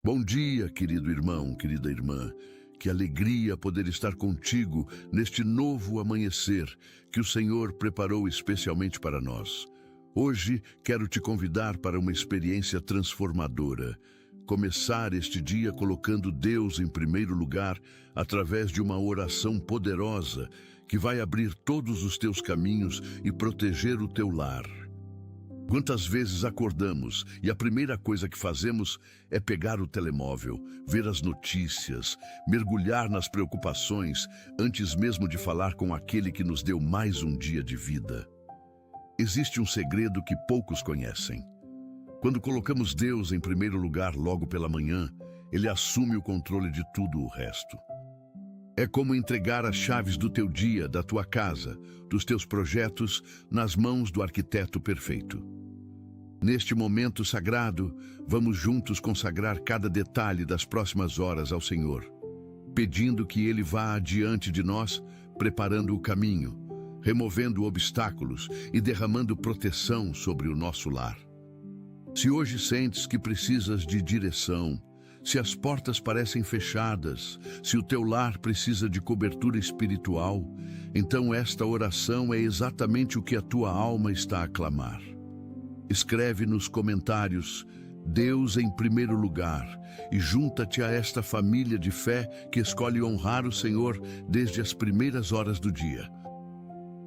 Bom dia, querido irmão, querida irmã. Que alegria poder estar contigo neste novo amanhecer que o Senhor preparou especialmente para nós. Hoje quero te convidar para uma experiência transformadora. Começar este dia colocando Deus em primeiro lugar através de uma oração poderosa que vai abrir todos os teus caminhos e proteger o teu lar. Quantas vezes acordamos e a primeira coisa que fazemos é pegar o telemóvel, ver as notícias, mergulhar nas preocupações antes mesmo de falar com aquele que nos deu mais um dia de vida? Existe um segredo que poucos conhecem. Quando colocamos Deus em primeiro lugar logo pela manhã, Ele assume o controle de tudo o resto. É como entregar as chaves do teu dia, da tua casa, dos teus projetos nas mãos do arquiteto perfeito. Neste momento sagrado, vamos juntos consagrar cada detalhe das próximas horas ao Senhor, pedindo que Ele vá adiante de nós, preparando o caminho, removendo obstáculos e derramando proteção sobre o nosso lar. Se hoje sentes que precisas de direção, se as portas parecem fechadas, se o teu lar precisa de cobertura espiritual, então esta oração é exatamente o que a tua alma está a clamar. Escreve nos comentários Deus em primeiro lugar e junta-te a esta família de fé que escolhe honrar o Senhor desde as primeiras horas do dia.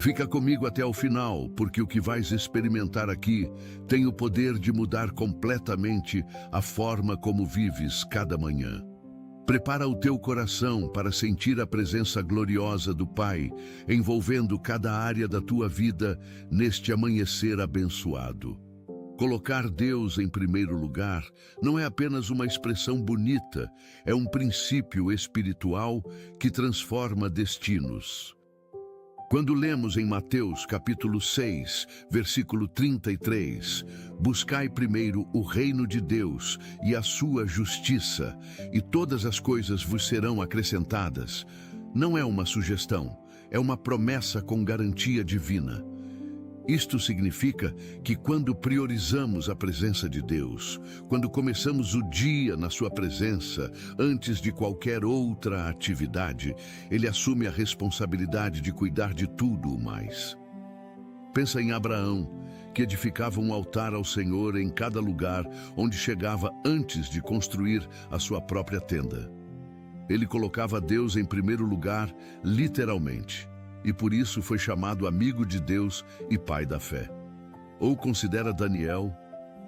Fica comigo até o final, porque o que vais experimentar aqui tem o poder de mudar completamente a forma como vives cada manhã. Prepara o teu coração para sentir a presença gloriosa do Pai, envolvendo cada área da tua vida neste amanhecer abençoado. Colocar Deus em primeiro lugar não é apenas uma expressão bonita, é um princípio espiritual que transforma destinos. Quando lemos em Mateus capítulo 6, versículo 33, buscai primeiro o reino de Deus e a sua justiça, e todas as coisas vos serão acrescentadas, não é uma sugestão, é uma promessa com garantia divina. Isto significa que quando priorizamos a presença de Deus, quando começamos o dia na sua presença, antes de qualquer outra atividade, Ele assume a responsabilidade de cuidar de tudo o mais. Pensa em Abraão, que edificava um altar ao Senhor em cada lugar onde chegava antes de construir a sua própria tenda. Ele colocava Deus em primeiro lugar, literalmente. E por isso foi chamado amigo de Deus e pai da fé. Ou considera Daniel,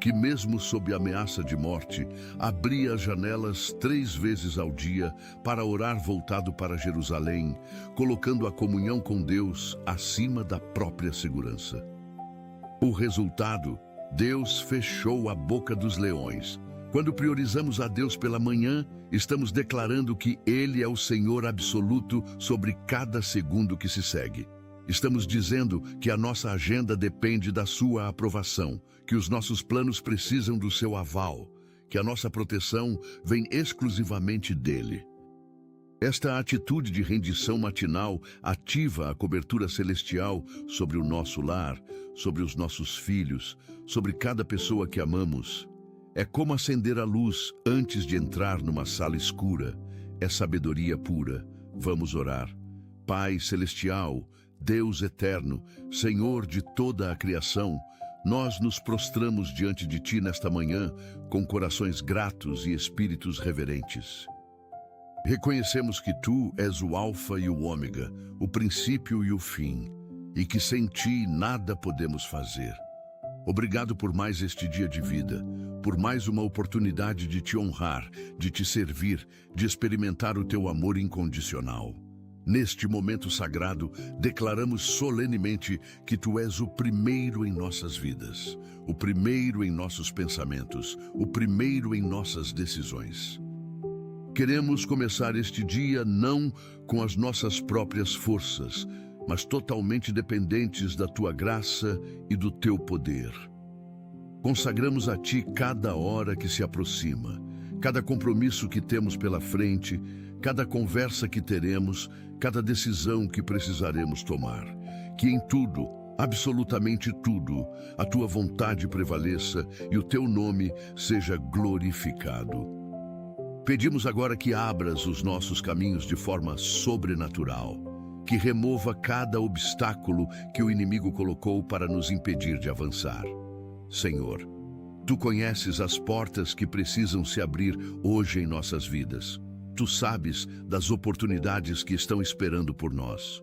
que mesmo sob ameaça de morte, abria as janelas 3 vezes ao dia para orar voltado para Jerusalém, colocando a comunhão com Deus acima da própria segurança. O resultado, Deus fechou a boca dos leões. Quando priorizamos a Deus pela manhã, estamos declarando que Ele é o Senhor absoluto sobre cada segundo que se segue. Estamos dizendo que a nossa agenda depende da sua aprovação, que os nossos planos precisam do seu aval, que a nossa proteção vem exclusivamente dele. Esta atitude de rendição matinal ativa a cobertura celestial sobre o nosso lar, sobre os nossos filhos, sobre cada pessoa que amamos. É como acender a luz antes de entrar numa sala escura. É sabedoria pura. Vamos orar. Pai celestial, Deus eterno, Senhor de toda a criação, nós nos prostramos diante de Ti nesta manhã com corações gratos e espíritos reverentes. Reconhecemos que Tu és o Alfa e o Ômega, o princípio e o fim, e que sem Ti nada podemos fazer. Obrigado por mais este dia de vida, por mais uma oportunidade de Te honrar, de Te servir, de experimentar o Teu amor incondicional. Neste momento sagrado, declaramos solenemente que Tu és o primeiro em nossas vidas, o primeiro em nossos pensamentos, o primeiro em nossas decisões. Queremos começar este dia não com as nossas próprias forças, mas totalmente dependentes da Tua graça e do Teu poder. Consagramos a Ti cada hora que se aproxima, cada compromisso que temos pela frente, cada conversa que teremos, cada decisão que precisaremos tomar. Que em tudo, absolutamente tudo, a Tua vontade prevaleça e o Teu nome seja glorificado. Pedimos agora que abras os nossos caminhos de forma sobrenatural, que remova cada obstáculo que o inimigo colocou para nos impedir de avançar. Senhor, Tu conheces as portas que precisam se abrir hoje em nossas vidas. Tu sabes das oportunidades que estão esperando por nós.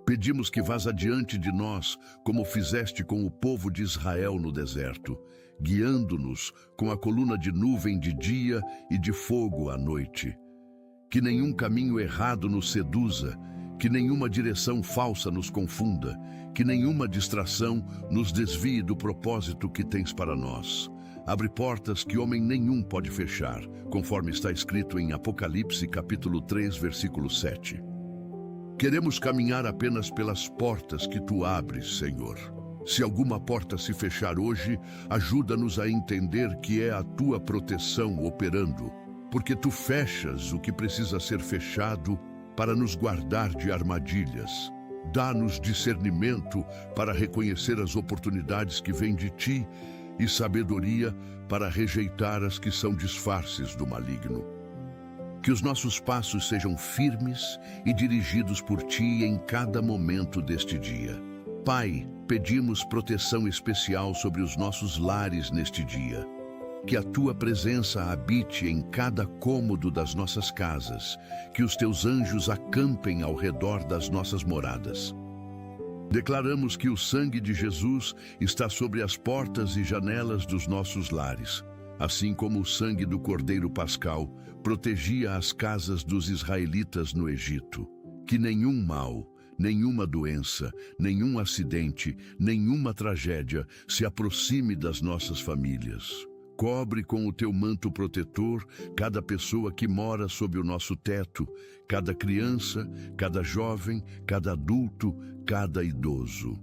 Pedimos que vás adiante de nós, como fizeste com o povo de Israel no deserto, guiando-nos com a coluna de nuvem de dia e de fogo à noite. Que nenhum caminho errado nos seduza, que nenhuma direção falsa nos confunda, que nenhuma distração nos desvie do propósito que tens para nós. Abre portas que homem nenhum pode fechar, conforme está escrito em Apocalipse capítulo 3, versículo 7. Queremos caminhar apenas pelas portas que Tu abres, Senhor. Se alguma porta se fechar hoje, ajuda-nos a entender que é a Tua proteção operando, porque Tu fechas o que precisa ser fechado para nos guardar de armadilhas. Dá-nos discernimento para reconhecer as oportunidades que vêm de Ti e sabedoria para rejeitar as que são disfarces do maligno. Que os nossos passos sejam firmes e dirigidos por Ti em cada momento deste dia. Pai, pedimos proteção especial sobre os nossos lares neste dia. Que a Tua presença habite em cada cômodo das nossas casas, que os Teus anjos acampem ao redor das nossas moradas. Declaramos que o sangue de Jesus está sobre as portas e janelas dos nossos lares, assim como o sangue do Cordeiro Pascal protegia as casas dos israelitas no Egito. Que nenhum mal, nenhuma doença, nenhum acidente, nenhuma tragédia se aproxime das nossas famílias. Cobre com o Teu manto protetor cada pessoa que mora sob o nosso teto, cada criança, cada jovem, cada adulto, cada idoso.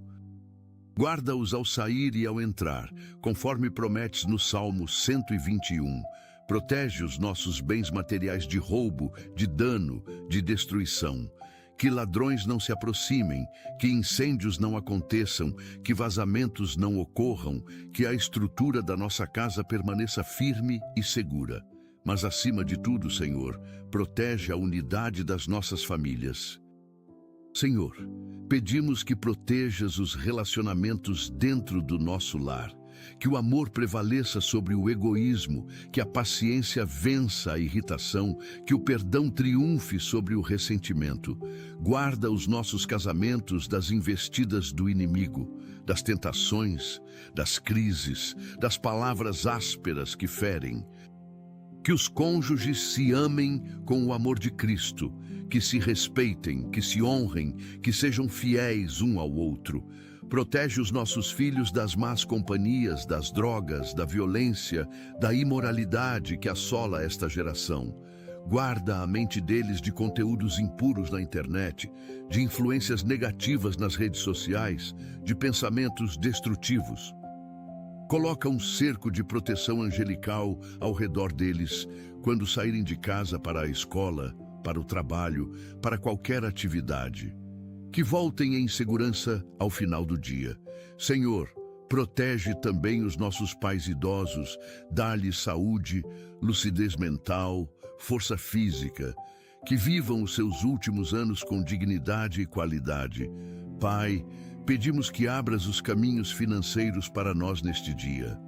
Guarda-os ao sair e ao entrar, conforme prometes no Salmo 121. Protege os nossos bens materiais de roubo, de dano, de destruição. Que ladrões não se aproximem, que incêndios não aconteçam, que vazamentos não ocorram, que a estrutura da nossa casa permaneça firme e segura. Mas acima de tudo, Senhor, protege a unidade das nossas famílias. Senhor, pedimos que protejas os relacionamentos dentro do nosso lar, que o amor prevaleça sobre o egoísmo, que a paciência vença a irritação, que o perdão triunfe sobre o ressentimento. Guarda os nossos casamentos das investidas do inimigo, das tentações, das crises, das palavras ásperas que ferem. Que os cônjuges se amem com o amor de Cristo, que se respeitem, que se honrem, que sejam fiéis um ao outro. Protege os nossos filhos das más companhias, das drogas, da violência, da imoralidade que assola esta geração. Guarda a mente deles de conteúdos impuros na internet, de influências negativas nas redes sociais, de pensamentos destrutivos. Coloca um cerco de proteção angelical ao redor deles quando saírem de casa para a escola, para o trabalho, para qualquer atividade. Que voltem em segurança ao final do dia. Senhor, protege também os nossos pais idosos, dá-lhes saúde, lucidez mental, força física, que vivam os seus últimos anos com dignidade e qualidade. Pai, pedimos que abras os caminhos financeiros para nós neste dia.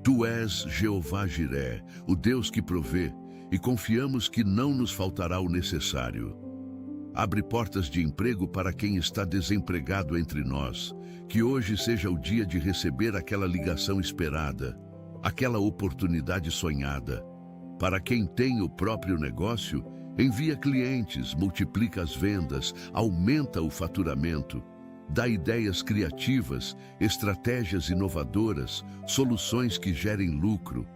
Tu és Jeová Jiré, o Deus que provê, e confiamos que não nos faltará o necessário. Abre portas de emprego para quem está desempregado entre nós, que hoje seja o dia de receber aquela ligação esperada, aquela oportunidade sonhada. Para quem tem o próprio negócio, envia clientes, multiplica as vendas, aumenta o faturamento, dá ideias criativas, estratégias inovadoras, soluções que gerem lucro.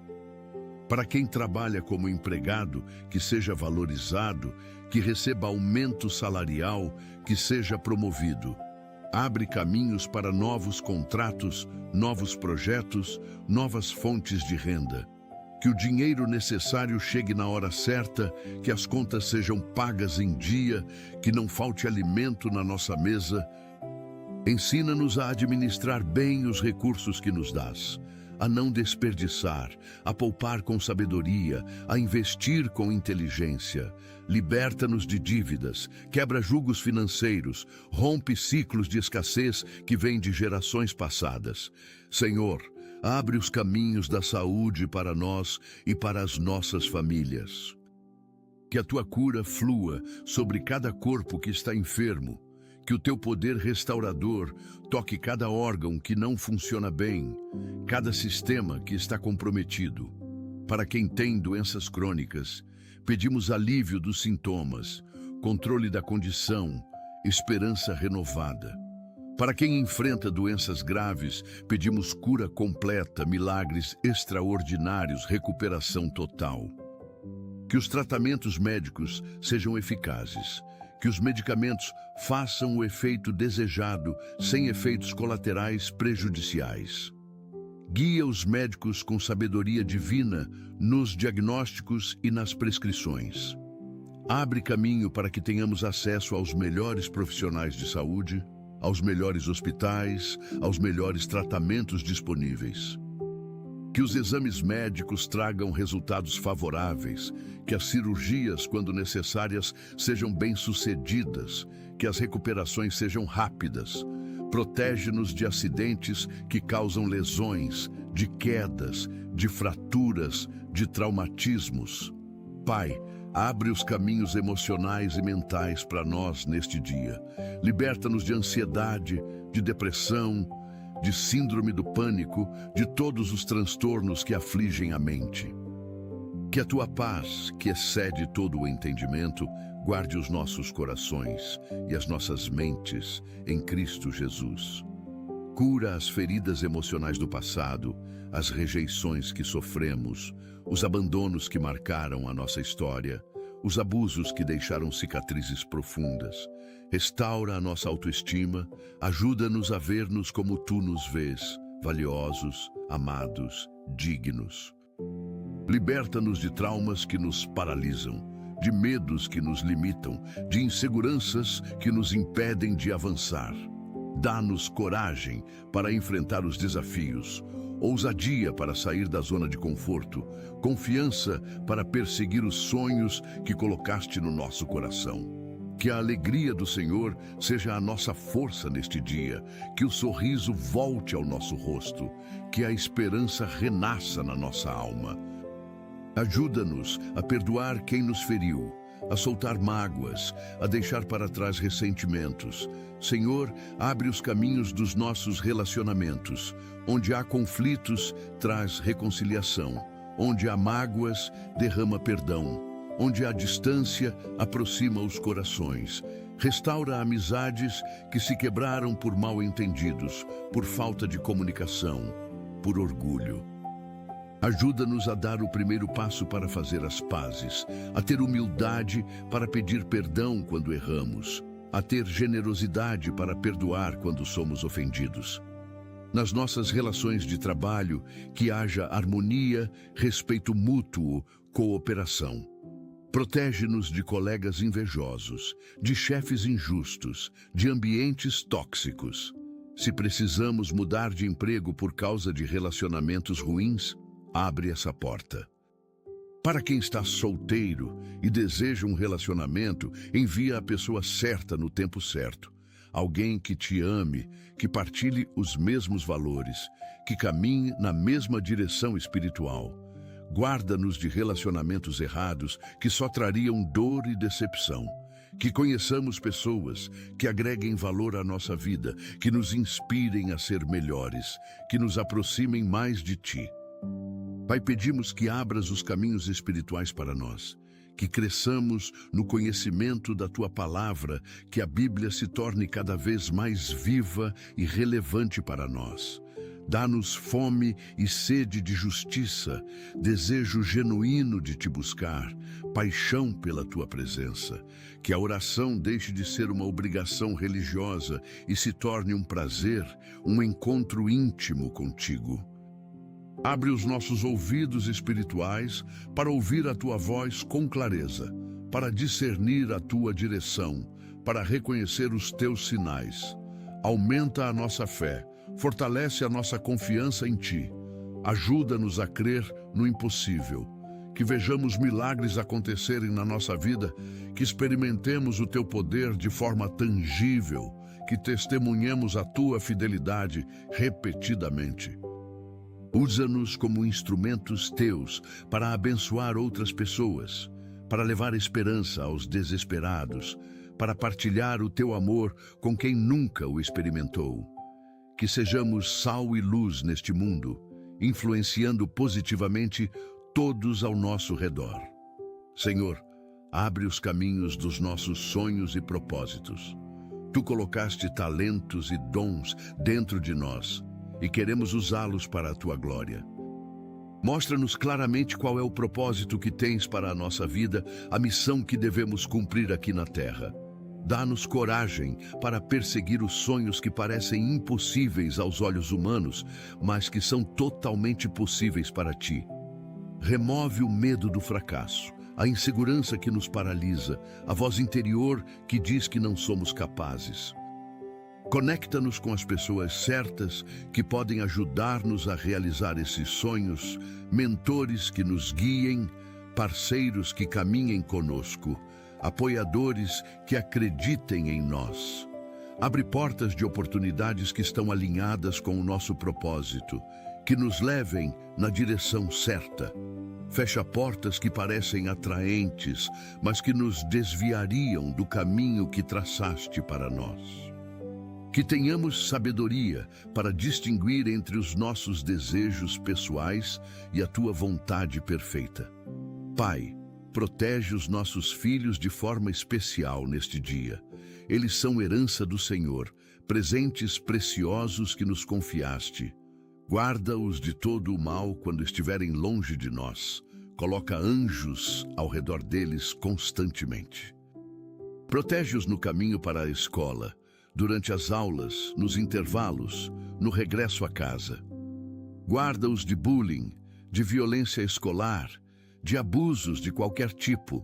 Para quem trabalha como empregado, que seja valorizado, que receba aumento salarial, que seja promovido. Abre caminhos para novos contratos, novos projetos, novas fontes de renda. Que o dinheiro necessário chegue na hora certa, que as contas sejam pagas em dia, que não falte alimento na nossa mesa. Ensina-nos a administrar bem os recursos que nos dás. a não desperdiçar, a poupar com sabedoria, a investir com inteligência. Liberta-nos de dívidas, quebra julgos financeiros, rompe ciclos de escassez que vêm de gerações passadas. Senhor, abre os caminhos da saúde para nós e para as nossas famílias. Que a tua cura flua sobre cada corpo que está enfermo, que o teu poder restaurador toque cada órgão que não funciona bem, cada sistema que está comprometido. Para quem tem doenças crônicas, pedimos alívio dos sintomas, controle da condição, esperança renovada. Para quem enfrenta doenças graves, pedimos cura completa, milagres extraordinários, recuperação total. Que os tratamentos médicos sejam eficazes, que os medicamentos façam o efeito desejado, sem efeitos colaterais prejudiciais. Guia os médicos com sabedoria divina nos diagnósticos e nas prescrições. Abre caminho para que tenhamos acesso aos melhores profissionais de saúde, aos melhores hospitais, aos melhores tratamentos disponíveis. Que os exames médicos tragam resultados favoráveis, que as cirurgias, quando necessárias, sejam bem-sucedidas, que as recuperações sejam rápidas. Protege-nos de acidentes que causam lesões, de quedas, de fraturas, de traumatismos. Pai, abre os caminhos emocionais e mentais para nós neste dia. Liberta-nos de ansiedade, de depressão, de síndrome do pânico, de todos os transtornos que afligem a mente. Que a tua paz, que excede todo o entendimento, guarde os nossos corações e as nossas mentes em Cristo Jesus. Cura as feridas emocionais do passado, as rejeições que sofremos, os abandonos que marcaram a nossa história, os abusos que deixaram cicatrizes profundas. Restaura a nossa autoestima, ajuda-nos a ver-nos como tu nos vês, valiosos, amados, dignos. Liberta-nos de traumas que nos paralisam, de medos que nos limitam, de inseguranças que nos impedem de avançar. Dá-nos coragem para enfrentar os desafios, ousadia para sair da zona de conforto, confiança para perseguir os sonhos que colocaste no nosso coração. Que a alegria do Senhor seja a nossa força neste dia, que o sorriso volte ao nosso rosto, que a esperança renasça na nossa alma. Ajuda-nos a perdoar quem nos feriu, a soltar mágoas, a deixar para trás ressentimentos. Senhor, abre os caminhos dos nossos relacionamentos. Onde há conflitos, traz reconciliação. Onde há mágoas, derrama perdão. Onde há distância, aproxima os corações. Restaura amizades que se quebraram por mal-entendidos, por falta de comunicação, por orgulho. Ajuda-nos a dar o primeiro passo para fazer as pazes, a ter humildade para pedir perdão quando erramos, a ter generosidade para perdoar quando somos ofendidos. Nas nossas relações de trabalho, que haja harmonia, respeito mútuo, cooperação. Protege-nos de colegas invejosos, de chefes injustos, de ambientes tóxicos. Se precisamos mudar de emprego por causa de relacionamentos ruins, abre essa porta. Para quem está solteiro e deseja um relacionamento, envia a pessoa certa no tempo certo. Alguém que te ame, que partilhe os mesmos valores, que caminhe na mesma direção espiritual. Guarda-nos de relacionamentos errados que só trariam dor e decepção. Que conheçamos pessoas que agreguem valor à nossa vida, que nos inspirem a ser melhores, que nos aproximem mais de ti. Pai, pedimos que abras os caminhos espirituais para nós, que cresçamos no conhecimento da Tua Palavra, que a Bíblia se torne cada vez mais viva e relevante para nós. Dá-nos fome e sede de justiça, desejo genuíno de Te buscar, paixão pela Tua presença. Que a oração deixe de ser uma obrigação religiosa e se torne um prazer, um encontro íntimo contigo. Abre os nossos ouvidos espirituais para ouvir a Tua voz com clareza, para discernir a Tua direção, para reconhecer os Teus sinais. Aumenta a nossa fé, fortalece a nossa confiança em Ti. Ajuda-nos a crer no impossível, que vejamos milagres acontecerem na nossa vida, que experimentemos o Teu poder de forma tangível, que testemunhemos a Tua fidelidade repetidamente. Usa-nos como instrumentos Teus para abençoar outras pessoas, para levar esperança aos desesperados, para partilhar o Teu amor com quem nunca o experimentou. Que sejamos sal e luz neste mundo, influenciando positivamente todos ao nosso redor. Senhor, abre os caminhos dos nossos sonhos e propósitos. Tu colocaste talentos e dons dentro de nós e queremos usá-los para a Tua glória. Mostra-nos claramente qual é o propósito que tens para a nossa vida, a missão que devemos cumprir aqui na Terra. Dá-nos coragem para perseguir os sonhos que parecem impossíveis aos olhos humanos, mas que são totalmente possíveis para Ti. Remove o medo do fracasso, a insegurança que nos paralisa, a voz interior que diz que não somos capazes. Conecta-nos com as pessoas certas que podem ajudar-nos a realizar esses sonhos, mentores que nos guiem, parceiros que caminhem conosco, apoiadores que acreditem em nós. Abre portas de oportunidades que estão alinhadas com o nosso propósito, que nos levem na direção certa. Fecha portas que parecem atraentes, mas que nos desviariam do caminho que traçaste para nós. Que tenhamos sabedoria para distinguir entre os nossos desejos pessoais e a Tua vontade perfeita. Pai, protege os nossos filhos de forma especial neste dia. Eles são herança do Senhor, presentes preciosos que nos confiaste. Guarda-os de todo o mal quando estiverem longe de nós. Coloca anjos ao redor deles constantemente. Protege-os no caminho para a escola, durante as aulas, nos intervalos, no regresso a casa. Guarda-os de bullying, de violência escolar, de abusos de qualquer tipo.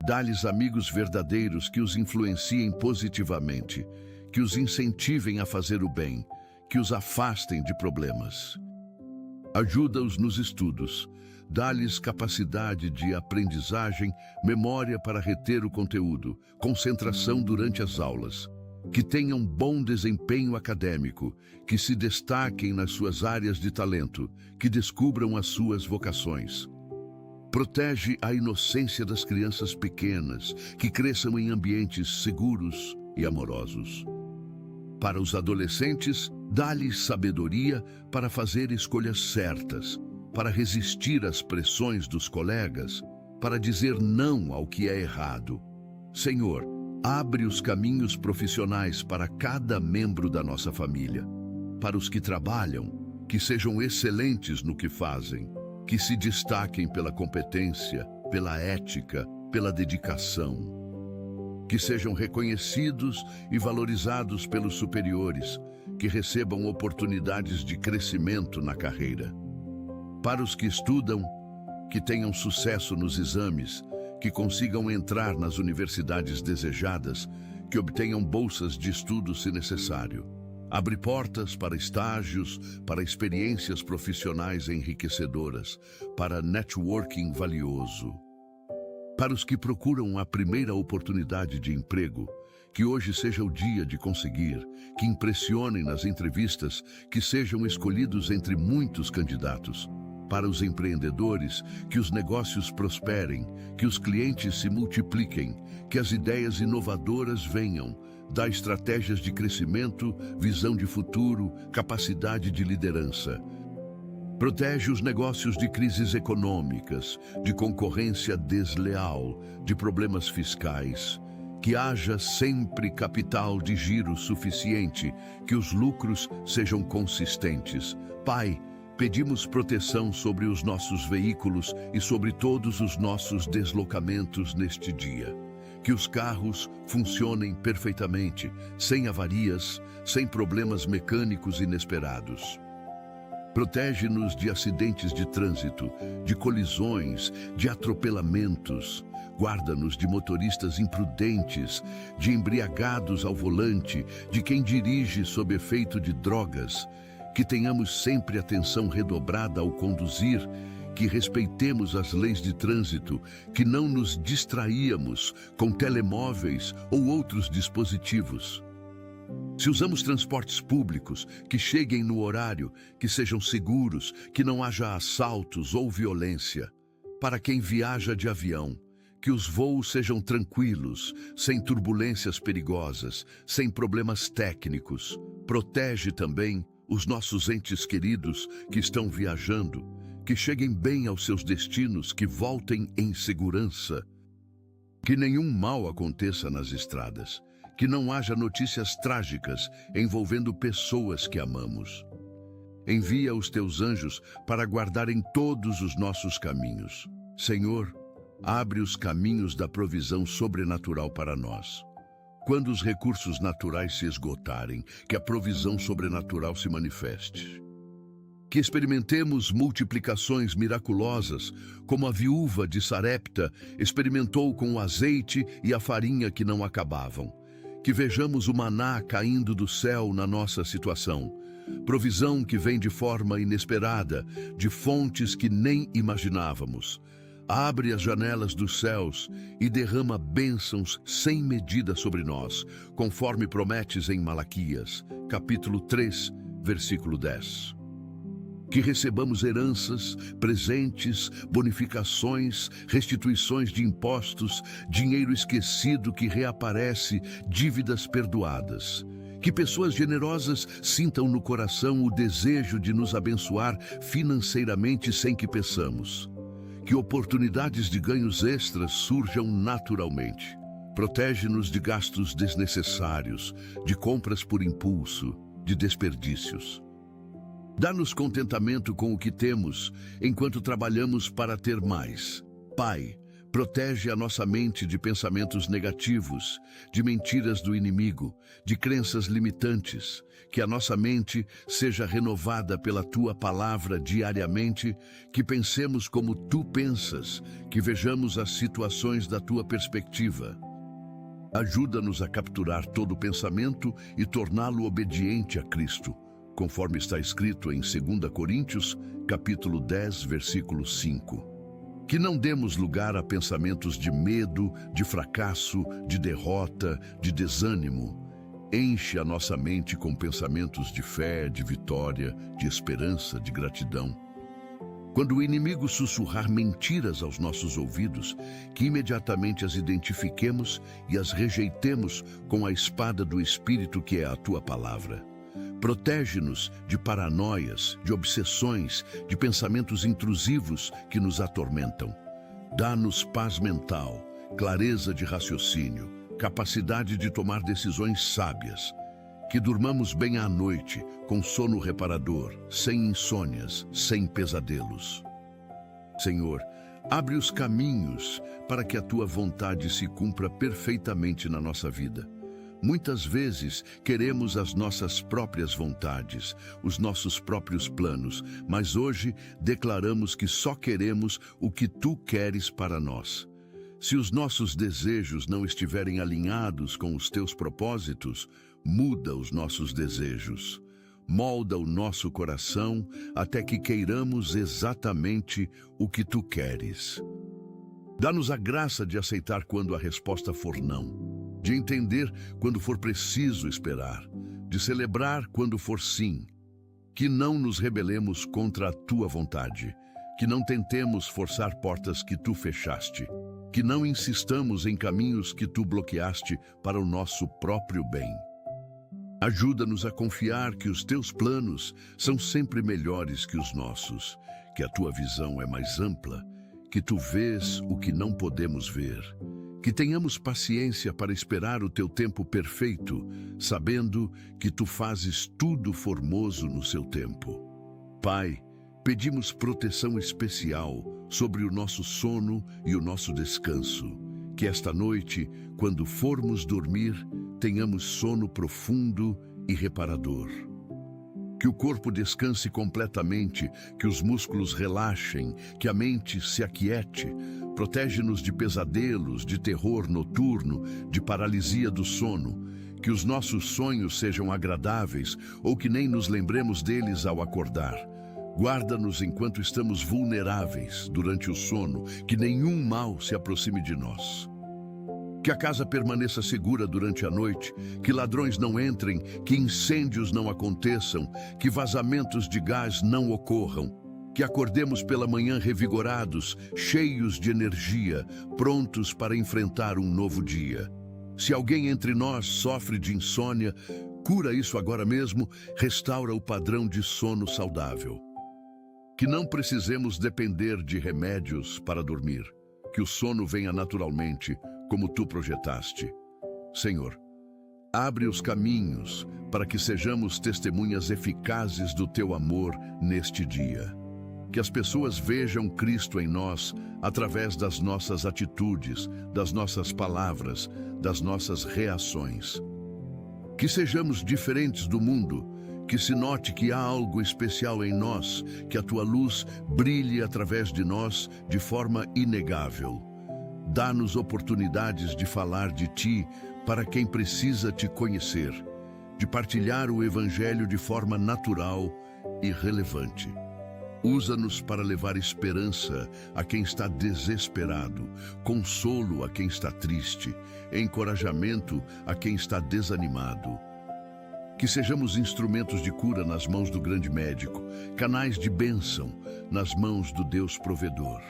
Dá-lhes amigos verdadeiros que os influenciem positivamente, que os incentivem a fazer o bem, que os afastem de problemas. Ajuda-os nos estudos, dá-lhes capacidade de aprendizagem, memória para reter o conteúdo, concentração durante as aulas. Que tenham bom desempenho acadêmico, que se destaquem nas suas áreas de talento, que descubram as suas vocações. Protege a inocência das crianças pequenas, que cresçam em ambientes seguros e amorosos. Para os adolescentes, dá-lhes sabedoria para fazer escolhas certas, para resistir às pressões dos colegas, para dizer não ao que é errado. Senhor, abre os caminhos profissionais para cada membro da nossa família. Para os que trabalham, que sejam excelentes no que fazem, que se destaquem pela competência, pela ética, pela dedicação. Que sejam reconhecidos e valorizados pelos superiores, que recebam oportunidades de crescimento na carreira. Para os que estudam, que tenham sucesso nos exames, que consigam entrar nas universidades desejadas, que obtenham bolsas de estudo se necessário. Abre portas para estágios, para experiências profissionais enriquecedoras, para networking valioso. Para os que procuram a primeira oportunidade de emprego, que hoje seja o dia de conseguir, que impressionem nas entrevistas, que sejam escolhidos entre muitos candidatos. Para os empreendedores, que os negócios prosperem, que os clientes se multipliquem, que as ideias inovadoras venham, dá estratégias de crescimento, visão de futuro, capacidade de liderança. Protege os negócios de crises econômicas, de concorrência desleal, de problemas fiscais. Que haja sempre capital de giro suficiente, que os lucros sejam consistentes. Pai, pedimos proteção sobre os nossos veículos e sobre todos os nossos deslocamentos neste dia. Que os carros funcionem perfeitamente, sem avarias, sem problemas mecânicos inesperados. Protege-nos de acidentes de trânsito, de colisões, de atropelamentos. Guarda-nos de motoristas imprudentes, de embriagados ao volante, de quem dirige sob efeito de drogas. que tenhamos sempre atenção redobrada ao conduzir, que respeitemos as leis de trânsito, que não nos distraíamos com telemóveis ou outros dispositivos. Se usamos transportes públicos, que cheguem no horário, que sejam seguros, que não haja assaltos ou violência. Para quem viaja de avião, que os voos sejam tranquilos, sem turbulências perigosas, sem problemas técnicos. Protege também os nossos entes queridos que estão viajando, que cheguem bem aos seus destinos, que voltem em segurança. Que nenhum mal aconteça nas estradas, que não haja notícias trágicas envolvendo pessoas que amamos. Envia os teus anjos para guardarem todos os nossos caminhos. Senhor, abre os caminhos da provisão sobrenatural para nós. Quando os recursos naturais se esgotarem, que a provisão sobrenatural se manifeste. Que experimentemos multiplicações miraculosas, como a viúva de Sarepta experimentou com o azeite e a farinha que não acabavam. Que vejamos o maná caindo do céu na nossa situação. Provisão que vem de forma inesperada, de fontes que nem imaginávamos. Abre as janelas dos céus e derrama bênçãos sem medida sobre nós, conforme prometes em Malaquias, capítulo 3, versículo 10. Que recebamos heranças, presentes, bonificações, restituições de impostos, dinheiro esquecido que reaparece, dívidas perdoadas. Que pessoas generosas sintam no coração o desejo de nos abençoar financeiramente sem que peçamos. Que oportunidades de ganhos extras surjam naturalmente. Protege-nos de gastos desnecessários, de compras por impulso, de desperdícios. Dá-nos contentamento com o que temos, enquanto trabalhamos para ter mais. Pai, protege a nossa mente de pensamentos negativos, de mentiras do inimigo, de crenças limitantes. Que a nossa mente seja renovada pela Tua palavra diariamente, que pensemos como Tu pensas, que vejamos as situações da Tua perspectiva. Ajuda-nos a capturar todo pensamento e torná-lo obediente a Cristo, conforme está escrito em 2 Coríntios, capítulo 10, versículo 5. Que não demos lugar a pensamentos de medo, de fracasso, de derrota, de desânimo. Enche a nossa mente com pensamentos de fé, de vitória, de esperança, de gratidão. Quando o inimigo sussurrar mentiras aos nossos ouvidos, que imediatamente as identifiquemos e as rejeitemos com a espada do Espírito, que é a Tua palavra. Protege-nos de paranoias, de obsessões, de pensamentos intrusivos que nos atormentam. Dá-nos paz mental, clareza de raciocínio, capacidade de tomar decisões sábias. Que durmamos bem à noite, com sono reparador, sem insônias, sem pesadelos. Senhor, abre os caminhos para que a Tua vontade se cumpra perfeitamente na nossa vida. Muitas vezes queremos as nossas próprias vontades, os nossos próprios planos, mas hoje declaramos que só queremos o que Tu queres para nós. Se os nossos desejos não estiverem alinhados com os Teus propósitos, muda os nossos desejos. Molda o nosso coração até que queiramos exatamente o que Tu queres. Dá-nos a graça de aceitar quando a resposta for não, de entender quando for preciso esperar, de celebrar quando for sim. Que não nos rebelemos contra a Tua vontade, que não tentemos forçar portas que Tu fechaste, que não insistamos em caminhos que Tu bloqueaste para o nosso próprio bem. Ajuda-nos a confiar que os Teus planos são sempre melhores que os nossos, que a Tua visão é mais ampla, que Tu vês o que não podemos ver. Que tenhamos paciência para esperar o Teu tempo perfeito, sabendo que Tu fazes tudo formoso no seu tempo. Pai, pedimos proteção especial sobre o nosso sono e o nosso descanso. Que esta noite, quando formos dormir, tenhamos sono profundo e reparador. Que o corpo descanse completamente, que os músculos relaxem, que a mente se aquiete. Protege-nos de pesadelos, de terror noturno, de paralisia do sono. que os nossos sonhos sejam agradáveis ou que nem nos lembremos deles ao acordar. Guarda-nos enquanto estamos vulneráveis durante o sono, que nenhum mal se aproxime de nós. Que a casa permaneça segura durante a noite, que ladrões não entrem, que incêndios não aconteçam, que vazamentos de gás não ocorram. Que acordemos pela manhã revigorados, cheios de energia, prontos para enfrentar um novo dia. Se alguém entre nós sofre de insônia, cura isso agora mesmo, restaura o padrão de sono saudável. Que não precisemos depender de remédios para dormir, que o sono venha naturalmente, como tu projetaste. Senhor, abre os caminhos para que sejamos testemunhas eficazes do teu amor neste dia. Que as pessoas vejam Cristo em nós através das nossas atitudes, das nossas palavras, das nossas reações. Que sejamos diferentes do mundo, que se note que há algo especial em nós, que a tua luz brilhe através de nós de forma inegável. Dá-nos oportunidades de falar de ti para quem precisa te conhecer, de partilhar o Evangelho de forma natural e relevante. Usa-nos para levar esperança a quem está desesperado, consolo a quem está triste, encorajamento a quem está desanimado. Que sejamos instrumentos de cura nas mãos do grande médico, canais de bênção nas mãos do Deus provedor.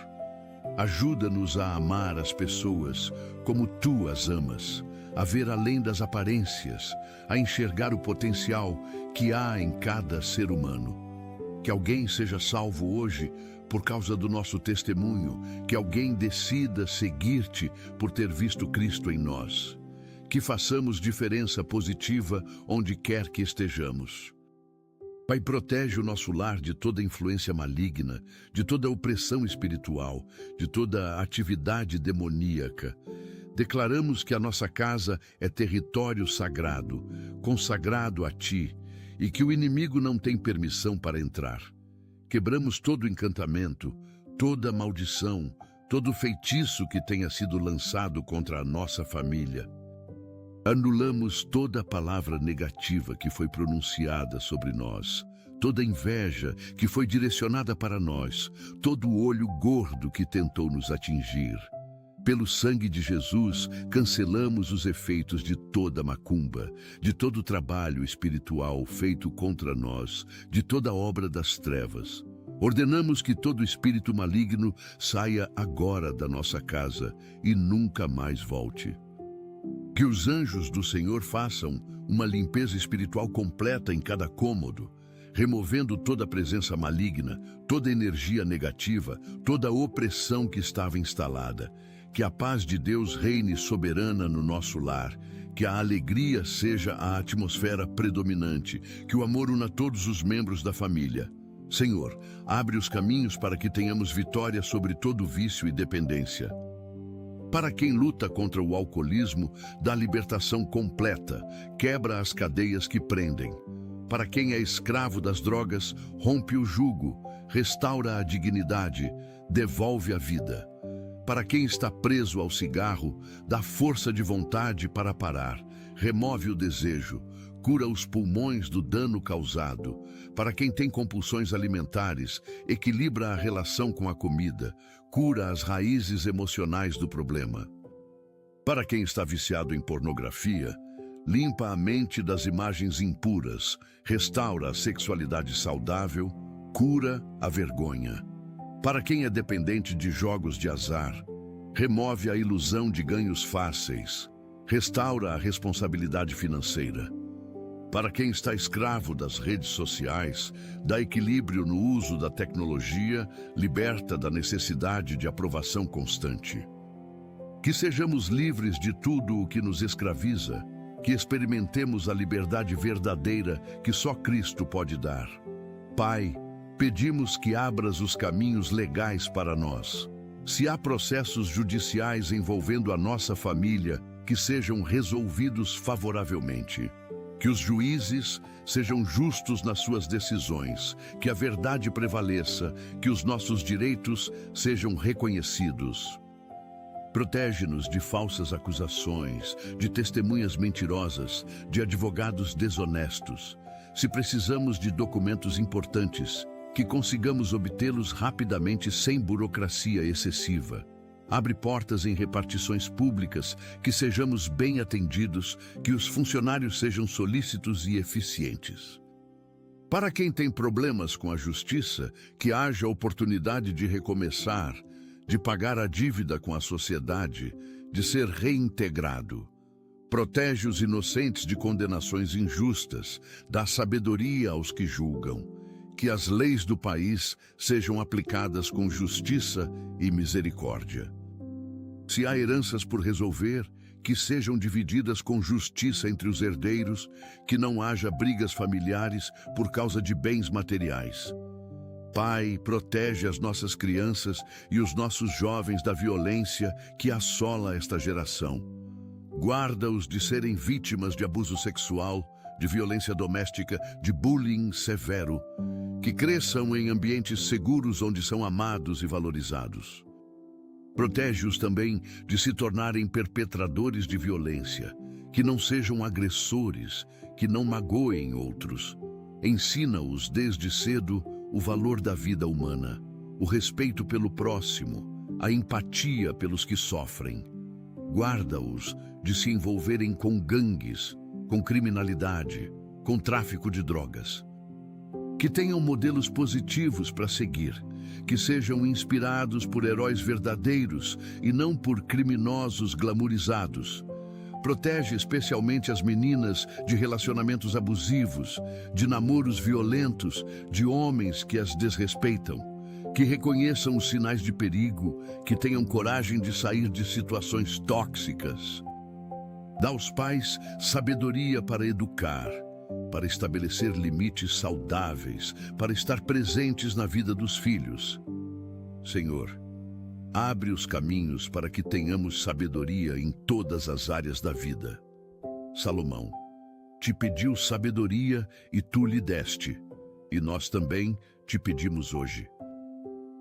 Ajuda-nos a amar as pessoas como tu as amas, a ver além das aparências, a enxergar o potencial que há em cada ser humano. Que alguém seja salvo hoje por causa do nosso testemunho, que alguém decida seguir-te por ter visto Cristo em nós. Que façamos diferença positiva onde quer que estejamos. Pai, protege o nosso lar de toda influência maligna, de toda opressão espiritual, de toda atividade demoníaca. Declaramos que a nossa casa é território sagrado, consagrado a ti, e que o inimigo não tem permissão para entrar. Quebramos todo encantamento, toda maldição, todo feitiço que tenha sido lançado contra a nossa família. Anulamos toda palavra negativa que foi pronunciada sobre nós, toda inveja que foi direcionada para nós, todo olho gordo que tentou nos atingir. Pelo sangue de Jesus, cancelamos os efeitos de toda macumba, de todo trabalho espiritual feito contra nós, de toda obra das trevas. Ordenamos que todo espírito maligno saia agora da nossa casa e nunca mais volte. Que os anjos do Senhor façam uma limpeza espiritual completa em cada cômodo, removendo toda a presença maligna, toda energia negativa, toda a opressão que estava instalada. Que a paz de Deus reine soberana no nosso lar, que a alegria seja a atmosfera predominante, que o amor una todos os membros da família. Senhor, abre os caminhos para que tenhamos vitória sobre todo vício e dependência. Para quem luta contra o alcoolismo, dá libertação completa, quebra as cadeias que prendem. Para quem é escravo das drogas, rompe o jugo, restaura a dignidade, devolve a vida. Para quem está preso ao cigarro, dá força de vontade para parar, remove o desejo, cura os pulmões do dano causado. Para quem tem compulsões alimentares, equilibra a relação com a comida, cura as raízes emocionais do problema. Para quem está viciado em pornografia, limpa a mente das imagens impuras, restaura a sexualidade saudável, cura a vergonha. Para quem é dependente de jogos de azar, remove a ilusão de ganhos fáceis, restaura a responsabilidade financeira. Para quem está escravo das redes sociais, dá equilíbrio no uso da tecnologia, liberta da necessidade de aprovação constante. Que sejamos livres de tudo o que nos escraviza, que experimentemos a liberdade verdadeira que só Cristo pode dar. Pai, pedimos que abras os caminhos legais para nós. Se há processos judiciais envolvendo a nossa família, que sejam resolvidos favoravelmente. Que os juízes sejam justos nas suas decisões, que a verdade prevaleça, que os nossos direitos sejam reconhecidos. Protege-nos de falsas acusações, de testemunhas mentirosas, de advogados desonestos. Se precisamos de documentos importantes, que consigamos obtê-los rapidamente sem burocracia excessiva. Abre portas em repartições públicas, que sejamos bem atendidos, que os funcionários sejam solícitos e eficientes. Para quem tem problemas com a justiça, que haja oportunidade de recomeçar, de pagar a dívida com a sociedade, de ser reintegrado. Protege os inocentes de condenações injustas, dá sabedoria aos que julgam. Que as leis do país sejam aplicadas com justiça e misericórdia. Se há heranças por resolver, que sejam divididas com justiça entre os herdeiros, que não haja brigas familiares por causa de bens materiais. Pai, protege as nossas crianças e os nossos jovens da violência que assola esta geração. Guarda-os de serem vítimas de abuso sexual, de violência doméstica, de bullying severo. Que cresçam em ambientes seguros onde são amados e valorizados. Protege-os também de se tornarem perpetradores de violência, que não sejam agressores, que não magoem outros. Ensina-os desde cedo o valor da vida humana, o respeito pelo próximo, a empatia pelos que sofrem. Guarda-os de se envolverem com gangues, com criminalidade, com tráfico de drogas. Que tenham modelos positivos para seguir, que sejam inspirados por heróis verdadeiros e não por criminosos glamorizados. Protege especialmente as meninas de relacionamentos abusivos, de namoros violentos, de homens que as desrespeitam. Que reconheçam os sinais de perigo, que tenham coragem de sair de situações tóxicas. Dá aos pais sabedoria para educar, para estabelecer limites saudáveis, para estar presentes na vida dos filhos. Senhor, abre os caminhos para que tenhamos sabedoria em todas as áreas da vida. Salomão te pediu sabedoria e tu lhe deste, e nós também te pedimos hoje.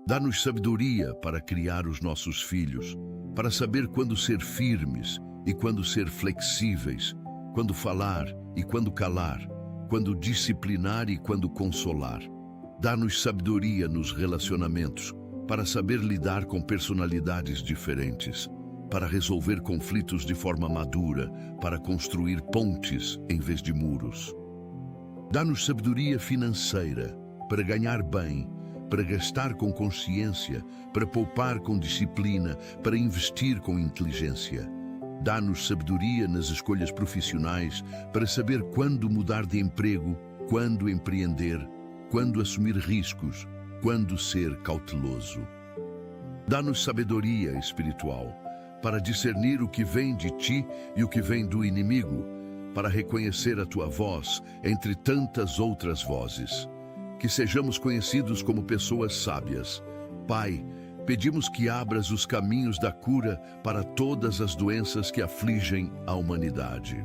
Dá-nos sabedoria para criar os nossos filhos, para saber quando ser firmes e quando ser flexíveis, quando falar e quando calar, quando disciplinar e quando consolar. Dá-nos sabedoria nos relacionamentos, para saber lidar com personalidades diferentes, para resolver conflitos de forma madura, para construir pontes em vez de muros. Dá-nos sabedoria financeira, para ganhar bem, para gastar com consciência, para poupar com disciplina, para investir com inteligência. Dá-nos sabedoria nas escolhas profissionais, para saber quando mudar de emprego, quando empreender, quando assumir riscos, quando ser cauteloso. Dá-nos sabedoria espiritual, para discernir o que vem de ti e o que vem do inimigo, para reconhecer a tua voz entre tantas outras vozes. Que sejamos conhecidos como pessoas sábias. Pai, pedimos que abras os caminhos da cura para todas as doenças que afligem a humanidade.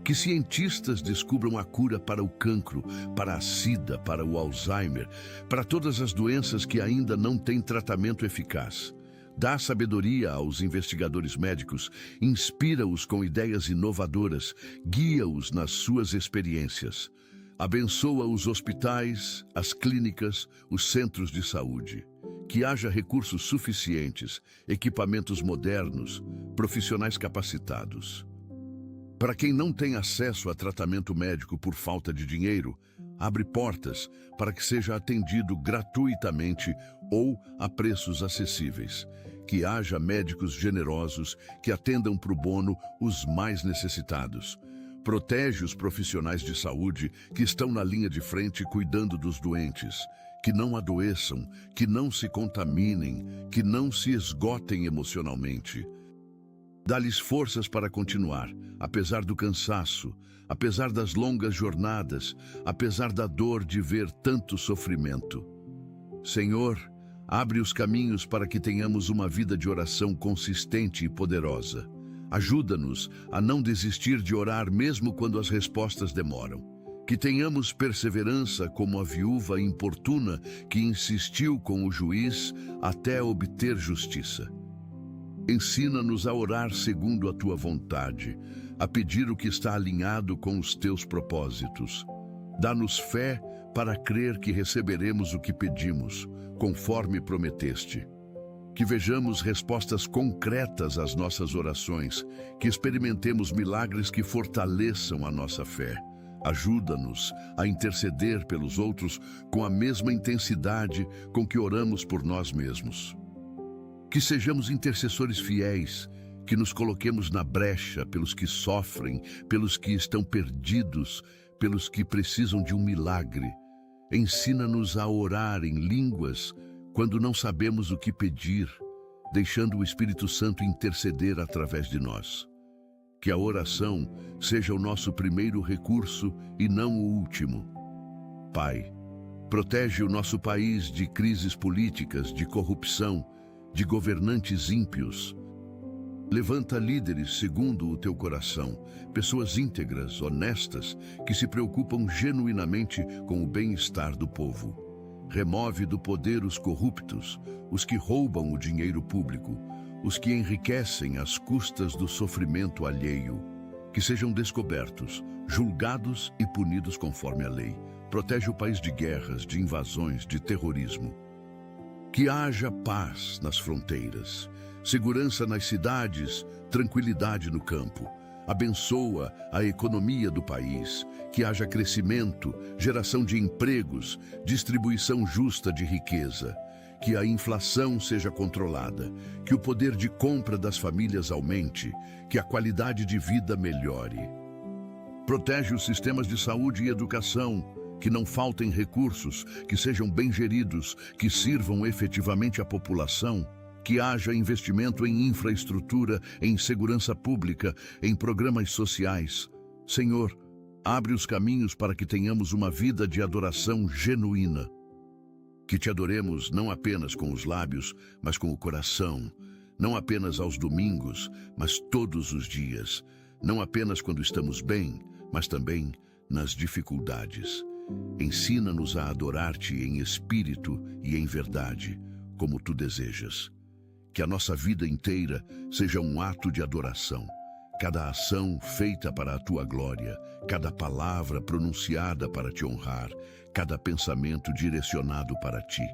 Que cientistas descubram a cura para o cancro, para a sida, para o Alzheimer, para todas as doenças que ainda não têm tratamento eficaz. Dá sabedoria aos investigadores médicos, inspira-os com ideias inovadoras, guia-os nas suas experiências. Abençoa os hospitais, as clínicas, os centros de saúde. Que haja recursos suficientes, equipamentos modernos, profissionais capacitados. Para quem não tem acesso a tratamento médico por falta de dinheiro, abre portas para que seja atendido gratuitamente ou a preços acessíveis. Que haja médicos generosos que atendam pro bono os mais necessitados. Protege os profissionais de saúde que estão na linha de frente cuidando dos doentes, que não adoeçam, que não se contaminem, que não se esgotem emocionalmente. Dá-lhes forças para continuar, apesar do cansaço, apesar das longas jornadas, apesar da dor de ver tanto sofrimento. Senhor, abre os caminhos para que tenhamos uma vida de oração consistente e poderosa. Ajuda-nos a não desistir de orar mesmo quando as respostas demoram. Que tenhamos perseverança como a viúva importuna que insistiu com o juiz até obter justiça. Ensina-nos a orar segundo a tua vontade, a pedir o que está alinhado com os teus propósitos. Dá-nos fé para crer que receberemos o que pedimos, conforme prometeste. Que vejamos respostas concretas às nossas orações, que experimentemos milagres que fortaleçam a nossa fé. Ajuda-nos a interceder pelos outros com a mesma intensidade com que oramos por nós mesmos. Que sejamos intercessores fiéis, que nos coloquemos na brecha pelos que sofrem, pelos que estão perdidos, pelos que precisam de um milagre. Ensina-nos a orar em línguas quando não sabemos o que pedir, deixando o Espírito Santo interceder através de nós. Que a oração seja o nosso primeiro recurso e não o último. Pai, protege o nosso país de crises políticas, de corrupção, de governantes ímpios. Levanta líderes segundo o teu coração, pessoas íntegras, honestas, que se preocupam genuinamente com o bem-estar do povo. Remove do poder os corruptos, os que roubam o dinheiro público, os que enriquecem às custas do sofrimento alheio. Que sejam descobertos, julgados e punidos conforme a lei. Protege o país de guerras, de invasões, de terrorismo. Que haja paz nas fronteiras, segurança nas cidades, tranquilidade no campo. Abençoa a economia do país, que haja crescimento, geração de empregos, distribuição justa de riqueza, que a inflação seja controlada, que o poder de compra das famílias aumente, que a qualidade de vida melhore. Protege os sistemas de saúde e educação, que não faltem recursos, que sejam bem geridos, que sirvam efetivamente à população. Que haja investimento em infraestrutura, em segurança pública, em programas sociais. Senhor, abre os caminhos para que tenhamos uma vida de adoração genuína. Que te adoremos não apenas com os lábios, mas com o coração. Não apenas aos domingos, mas todos os dias. Não apenas quando estamos bem, mas também nas dificuldades. Ensina-nos a adorar-te em espírito e em verdade, como tu desejas. Que a nossa vida inteira seja um ato de adoração. Cada ação feita para a tua glória, cada palavra pronunciada para te honrar, cada pensamento direcionado para ti.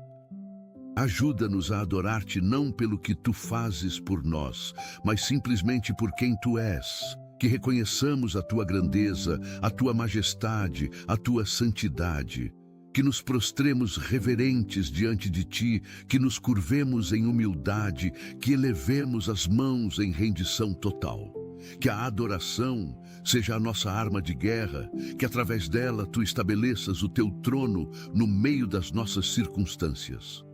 Ajuda-nos a adorar-te não pelo que tu fazes por nós, mas simplesmente por quem tu és. Que reconheçamos a tua grandeza, a tua majestade, a tua santidade. Que nos prostremos reverentes diante de ti, que nos curvemos em humildade, que elevemos as mãos em rendição total. Que a adoração seja a nossa arma de guerra, que através dela tu estabeleças o teu trono no meio das nossas circunstâncias.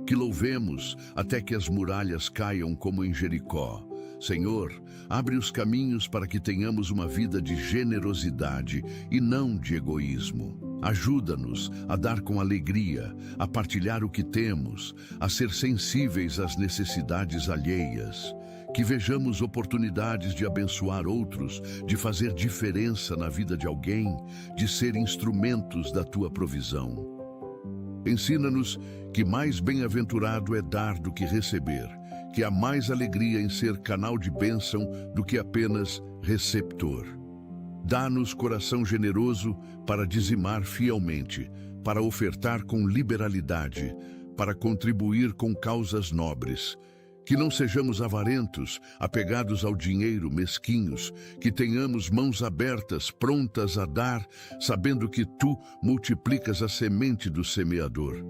Que louvemos até que as muralhas caiam como em Jericó. Senhor, abre os caminhos para que tenhamos uma vida de generosidade e não de egoísmo. Ajuda-nos a dar com alegria, a partilhar o que temos, a ser sensíveis às necessidades alheias. Que vejamos oportunidades de abençoar outros, de fazer diferença na vida de alguém, de ser instrumentos da tua provisão. Ensina-nos que mais bem-aventurado é dar do que receber, que há mais alegria em ser canal de bênção do que apenas receptor. Dá-nos coração generoso para dizimar fielmente, para ofertar com liberalidade, para contribuir com causas nobres. Que não sejamos avarentos, apegados ao dinheiro, mesquinhos, que tenhamos mãos abertas, prontas a dar, sabendo que tu multiplicas a semente do semeador.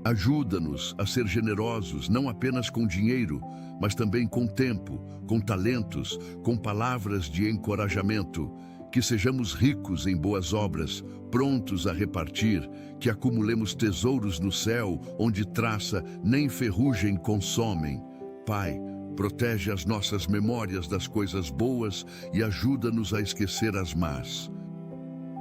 Ajuda-nos a ser generosos, não apenas com dinheiro, mas também com tempo, com talentos, com palavras de encorajamento. Que sejamos ricos em boas obras, prontos a repartir, que acumulemos tesouros no céu, onde traça nem ferrugem consomem. Pai, protege as nossas memórias das coisas boas e ajuda-nos a esquecer as más.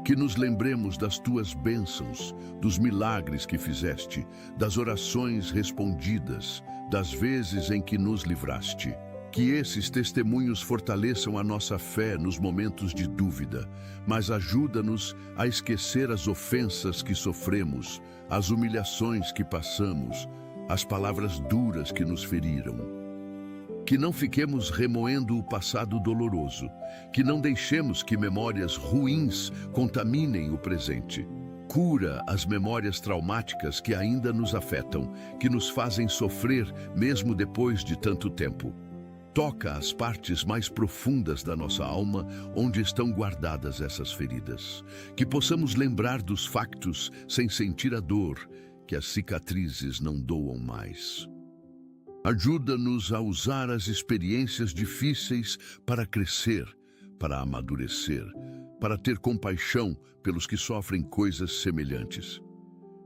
Que nos lembremos das tuas bênçãos, dos milagres que fizeste, das orações respondidas, das vezes em que nos livraste. Que esses testemunhos fortaleçam a nossa fé nos momentos de dúvida, mas ajuda-nos a esquecer as ofensas que sofremos, as humilhações que passamos, as palavras duras que nos feriram. Que não fiquemos remoendo o passado doloroso, que não deixemos que memórias ruins contaminem o presente. Cura as memórias traumáticas que ainda nos afetam, que nos fazem sofrer mesmo depois de tanto tempo. Toca as partes mais profundas da nossa alma, onde estão guardadas essas feridas. Que possamos lembrar dos factos sem sentir a dor, que as cicatrizes não doam mais. Ajuda-nos a usar as experiências difíceis para crescer, para amadurecer, para ter compaixão pelos que sofrem coisas semelhantes.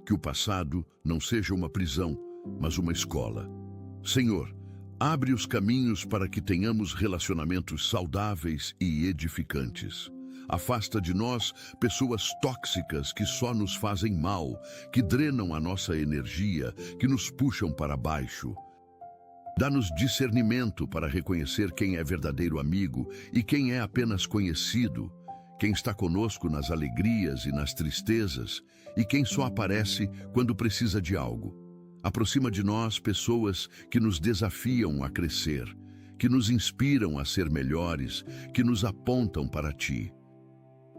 Que o passado não seja uma prisão, mas uma escola. Senhor, abre os caminhos para que tenhamos relacionamentos saudáveis e edificantes. Afasta de nós pessoas tóxicas que só nos fazem mal, que drenam a nossa energia, que nos puxam para baixo. Dá-nos discernimento para reconhecer quem é verdadeiro amigo e quem é apenas conhecido, quem está conosco nas alegrias e nas tristezas e quem só aparece quando precisa de algo. Aproxima de nós pessoas que nos desafiam a crescer, que nos inspiram a ser melhores, que nos apontam para Ti.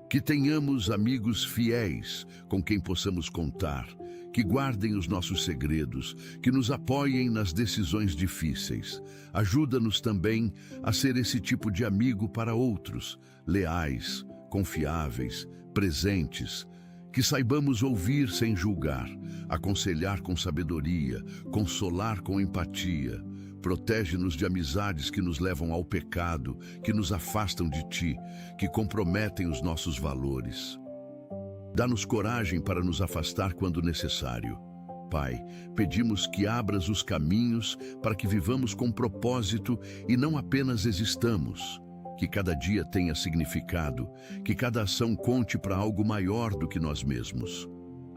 Que tenhamos amigos fiéis com quem possamos contar, que guardem os nossos segredos, que nos apoiem nas decisões difíceis. Ajuda-nos também a ser esse tipo de amigo para outros, leais, confiáveis, presentes, que saibamos ouvir sem julgar, aconselhar com sabedoria, consolar com empatia. Protege-nos de amizades que nos levam ao pecado, que nos afastam de Ti, que comprometem os nossos valores. Dá-nos coragem para nos afastar quando necessário. Pai, pedimos que abras os caminhos para que vivamos com propósito e não apenas existamos. Que cada dia tenha significado, que cada ação conte para algo maior do que nós mesmos.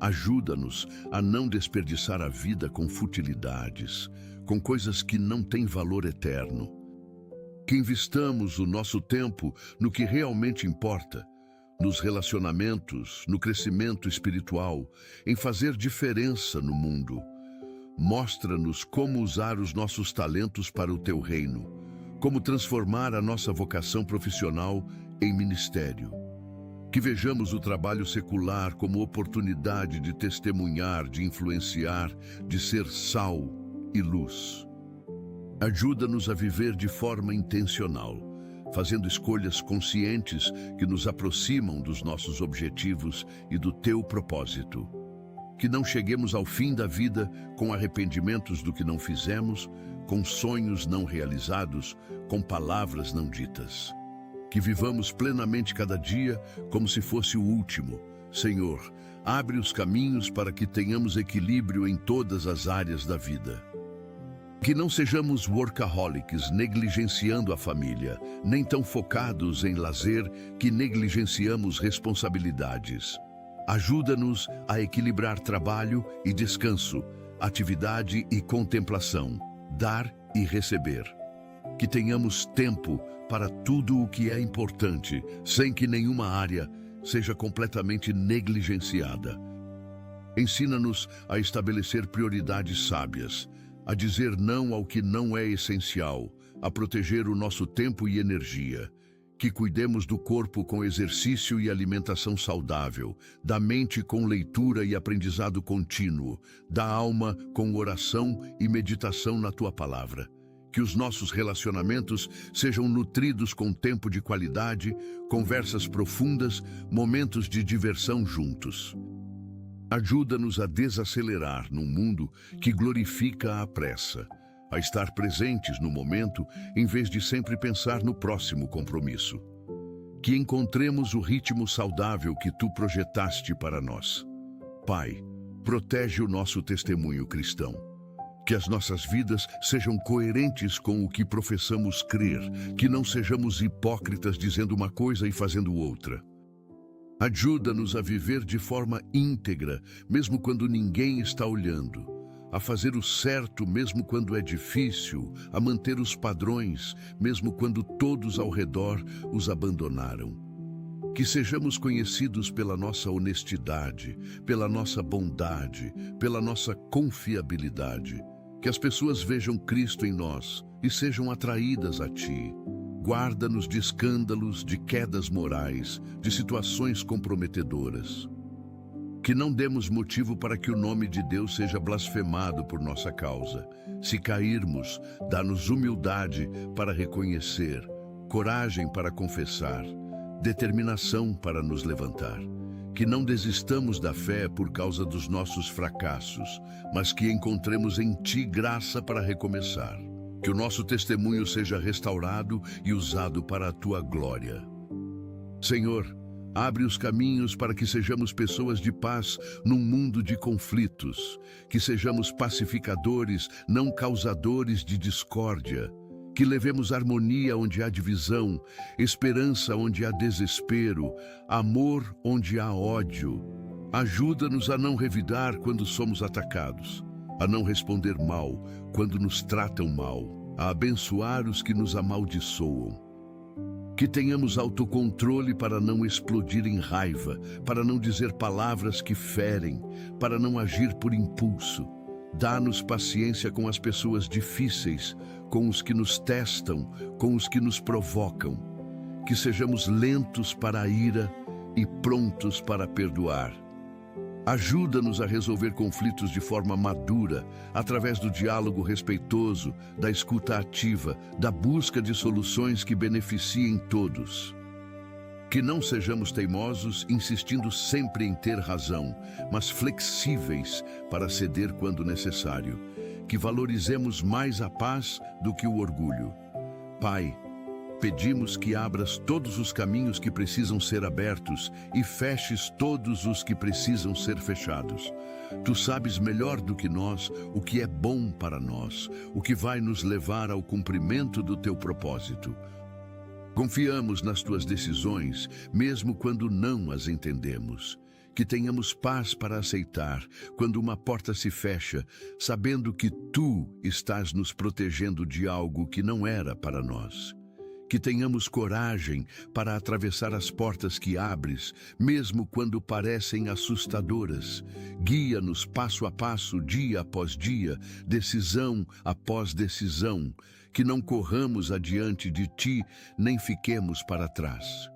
Ajuda-nos a não desperdiçar a vida com futilidades, com coisas que não têm valor eterno. Que investamos o nosso tempo no que realmente importa, nos relacionamentos, no crescimento espiritual, em fazer diferença no mundo. Mostra-nos como usar os nossos talentos para o Teu reino, como transformar a nossa vocação profissional em ministério. Que vejamos o trabalho secular como oportunidade de testemunhar, de influenciar, de ser sal e luz. Ajuda-nos a viver de forma intencional, fazendo escolhas conscientes que nos aproximam dos nossos objetivos e do Teu propósito. Que não cheguemos ao fim da vida com arrependimentos do que não fizemos, com sonhos não realizados, com palavras não ditas. Que vivamos plenamente cada dia como se fosse o último. Senhor, abre os caminhos para que tenhamos equilíbrio em todas as áreas da vida. Que não sejamos workaholics, negligenciando a família, nem tão focados em lazer que negligenciamos responsabilidades. Ajuda-nos a equilibrar trabalho e descanso, atividade e contemplação, dar e receber. Que tenhamos tempo para tudo o que é importante, sem que nenhuma área seja completamente negligenciada. Ensina-nos a estabelecer prioridades sábias, a dizer não ao que não é essencial, a proteger o nosso tempo e energia. Que cuidemos do corpo com exercício e alimentação saudável, da mente com leitura e aprendizado contínuo, da alma com oração e meditação na Tua palavra. Que os nossos relacionamentos sejam nutridos com tempo de qualidade, conversas profundas, momentos de diversão juntos. Ajuda-nos a desacelerar num mundo que glorifica a pressa, a estar presentes no momento em vez de sempre pensar no próximo compromisso. Que encontremos o ritmo saudável que Tu projetaste para nós. Pai, protege o nosso testemunho cristão. Que as nossas vidas sejam coerentes com o que professamos crer, que não sejamos hipócritas dizendo uma coisa e fazendo outra. Ajuda-nos a viver de forma íntegra, mesmo quando ninguém está olhando, a fazer o certo mesmo quando é difícil, a manter os padrões, mesmo quando todos ao redor os abandonaram. Que sejamos conhecidos pela nossa honestidade, pela nossa bondade, pela nossa confiabilidade. Que as pessoas vejam Cristo em nós e sejam atraídas a Ti. Guarda-nos de escândalos, de quedas morais, de situações comprometedoras. Que não demos motivo para que o nome de Deus seja blasfemado por nossa causa. Se cairmos, dá-nos humildade para reconhecer, coragem para confessar, determinação para nos levantar. Que não desistamos da fé por causa dos nossos fracassos, mas que encontremos em Ti graça para recomeçar. Que o nosso testemunho seja restaurado e usado para a Tua glória. Senhor, abre os caminhos para que sejamos pessoas de paz num mundo de conflitos, que sejamos pacificadores, não causadores de discórdia, que levemos harmonia onde há divisão, esperança onde há desespero, amor onde há ódio. Ajuda-nos a não revidar quando somos atacados, a não responder mal quando nos tratam mal, a abençoar os que nos amaldiçoam. Que tenhamos autocontrole para não explodir em raiva, para não dizer palavras que ferem, para não agir por impulso. Dá-nos paciência com as pessoas difíceis, com os que nos testam, com os que nos provocam. Que sejamos lentos para a ira e prontos para perdoar. Ajuda-nos a resolver conflitos de forma madura, através do diálogo respeitoso, da escuta ativa, da busca de soluções que beneficiem todos. Que não sejamos teimosos, insistindo sempre em ter razão, mas flexíveis para ceder quando necessário. Que valorizemos mais a paz do que o orgulho. Pai, pedimos que abras todos os caminhos que precisam ser abertos e feches todos os que precisam ser fechados. Tu sabes melhor do que nós o que é bom para nós, o que vai nos levar ao cumprimento do Teu propósito. Confiamos nas Tuas decisões, mesmo quando não as entendemos. Que tenhamos paz para aceitar quando uma porta se fecha, sabendo que Tu estás nos protegendo de algo que não era para nós. Que tenhamos coragem para atravessar as portas que abres, mesmo quando parecem assustadoras. Guia-nos passo a passo, dia após dia, decisão após decisão. Que não corramos adiante de Ti, nem fiquemos para trás.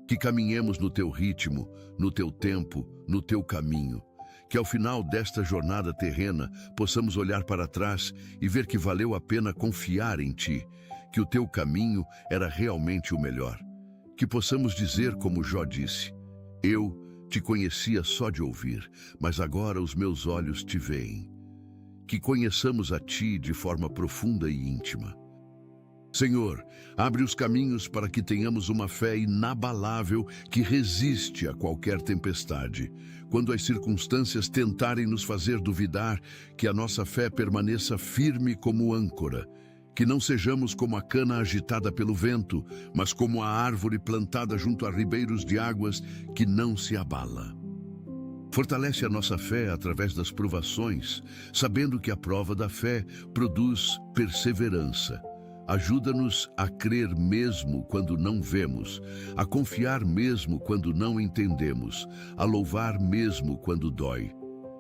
Que caminhemos no Teu ritmo, no Teu tempo, no Teu caminho. Que ao final desta jornada terrena possamos olhar para trás e ver que valeu a pena confiar em Ti, que o Teu caminho era realmente o melhor. Que possamos dizer como Jó disse: eu Te conhecia só de ouvir, mas agora os meus olhos Te veem. Que conheçamos a Ti de forma profunda e íntima. Senhor, abre os caminhos para que tenhamos uma fé inabalável que resiste a qualquer tempestade. Quando as circunstâncias tentarem nos fazer duvidar, que a nossa fé permaneça firme como âncora. Que não sejamos como a cana agitada pelo vento, mas como a árvore plantada junto a ribeiros de águas que não se abala. Fortalece a nossa fé através das provações, sabendo que a prova da fé produz perseverança. Ajuda-nos a crer mesmo quando não vemos, a confiar mesmo quando não entendemos, a louvar mesmo quando dói.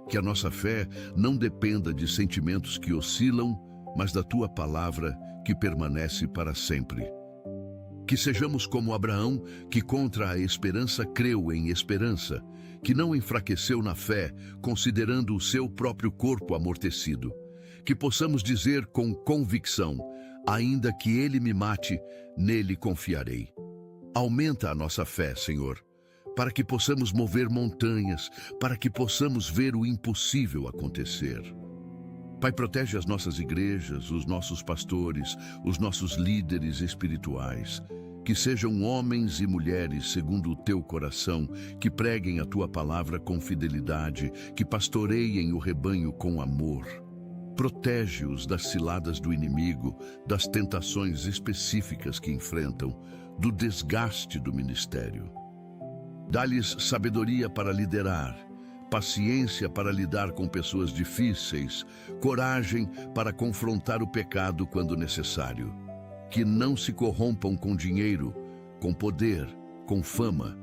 Que a nossa fé não dependa de sentimentos que oscilam, mas da Tua palavra que permanece para sempre. Que sejamos como Abraão, que contra a esperança creu em esperança, que não enfraqueceu na fé, considerando o seu próprio corpo amortecido. Que possamos dizer com convicção: ainda que ele me mate, nele confiarei. Aumenta a nossa fé, Senhor, para que possamos mover montanhas, para que possamos ver o impossível acontecer. Pai, protege as nossas igrejas, os nossos pastores, os nossos líderes espirituais. Que sejam homens e mulheres segundo o Teu coração, que preguem a Tua palavra com fidelidade, que pastoreiem o rebanho com amor. Protege-os das ciladas do inimigo, das tentações específicas que enfrentam, do desgaste do ministério. Dá-lhes sabedoria para liderar, paciência para lidar com pessoas difíceis, coragem para confrontar o pecado quando necessário. Que não se corrompam com dinheiro, com poder, com fama.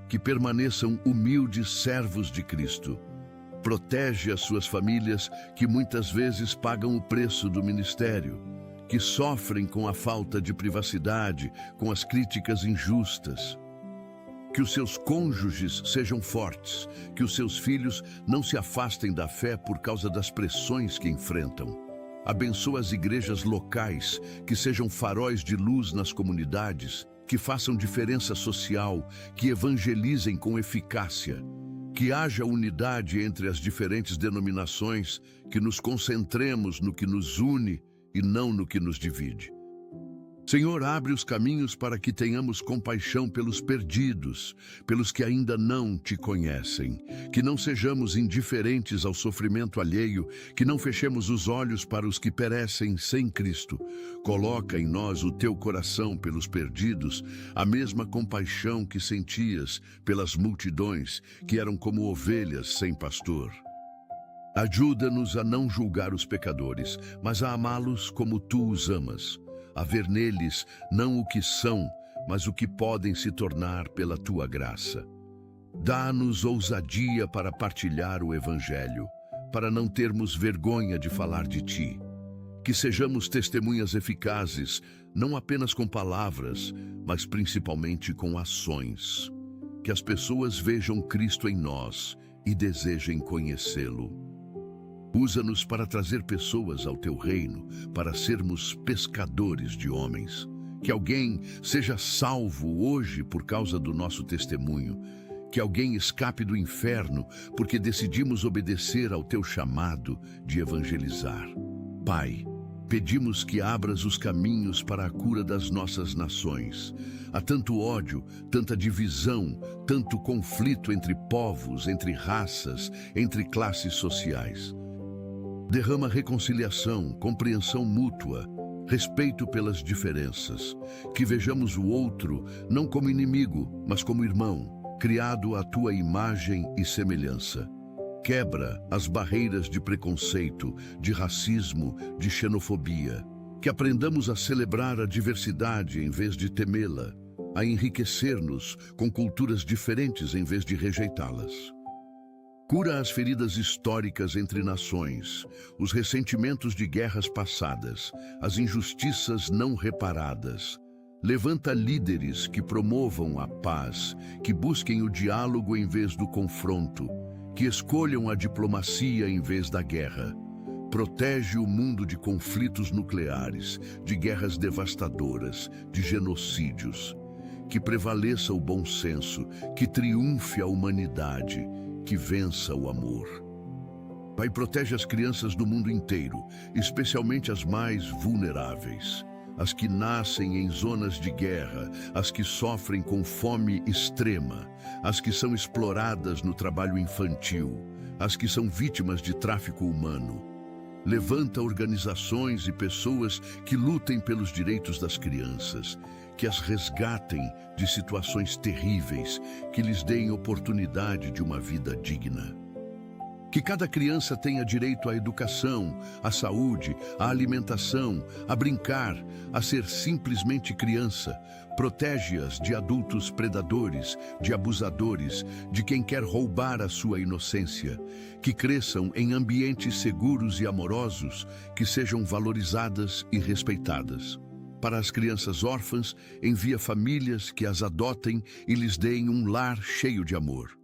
Que permaneçam humildes servos de Cristo. Protege as suas famílias que muitas vezes pagam o preço do ministério, que sofrem com a falta de privacidade, com as críticas injustas. Que os seus cônjuges sejam fortes, que os seus filhos não se afastem da fé por causa das pressões que enfrentam. Abençoa as igrejas locais, que sejam faróis de luz nas comunidades, que façam diferença social, que evangelizem com eficácia. Que haja unidade entre as diferentes denominações, que nos concentremos no que nos une e não no que nos divide. Senhor, abre os caminhos para que tenhamos compaixão pelos perdidos, pelos que ainda não te conhecem. Que não sejamos indiferentes ao sofrimento alheio, que não fechemos os olhos para os que perecem sem Cristo. Coloca em nós o teu coração pelos perdidos, a mesma compaixão que sentias pelas multidões, que eram como ovelhas sem pastor. Ajuda-nos a não julgar os pecadores, mas a amá-los como tu os amas. A ver neles não o que são, mas o que podem se tornar pela tua graça. Dá-nos ousadia para partilhar o Evangelho, para não termos vergonha de falar de ti. Que sejamos testemunhas eficazes, não apenas com palavras, mas principalmente com ações. Que as pessoas vejam Cristo em nós e desejem conhecê-lo. Usa-nos para trazer pessoas ao teu reino, para sermos pescadores de homens. Que alguém seja salvo hoje por causa do nosso testemunho. Que alguém escape do inferno porque decidimos obedecer ao teu chamado de evangelizar. Pai, pedimos que abras os caminhos para a cura das nossas nações. Há tanto ódio, tanta divisão, tanto conflito entre povos, entre raças, entre classes sociais. Derrama reconciliação, compreensão mútua, respeito pelas diferenças. Que vejamos o outro não como inimigo, mas como irmão, criado à tua imagem e semelhança. Quebra as barreiras de preconceito, de racismo, de xenofobia. Que aprendamos a celebrar a diversidade em vez de temê-la, a enriquecer-nos com culturas diferentes em vez de rejeitá-las. Cura as feridas históricas entre nações, os ressentimentos de guerras passadas, as injustiças não reparadas. Levanta líderes que promovam a paz, que busquem o diálogo em vez do confronto, que escolham a diplomacia em vez da guerra. Protege o mundo de conflitos nucleares, de guerras devastadoras, de genocídios. Que prevaleça o bom senso, que triunfe a humanidade, que vença o amor. Pai, protege as crianças do mundo inteiro, especialmente as mais vulneráveis, as que nascem em zonas de guerra, as que sofrem com fome extrema, as que são exploradas no trabalho infantil, as que são vítimas de tráfico humano. Levanta organizações e pessoas que lutem pelos direitos das crianças, que as resgatem de situações terríveis, que lhes deem oportunidade de uma vida digna. Que cada criança tenha direito à educação, à saúde, à alimentação, a brincar, a ser simplesmente criança. Protege-as de adultos predadores, de abusadores, de quem quer roubar a sua inocência. Que cresçam em ambientes seguros e amorosos, que sejam valorizadas e respeitadas. Para as crianças órfãs, envia famílias que as adotem e lhes deem um lar cheio de amor.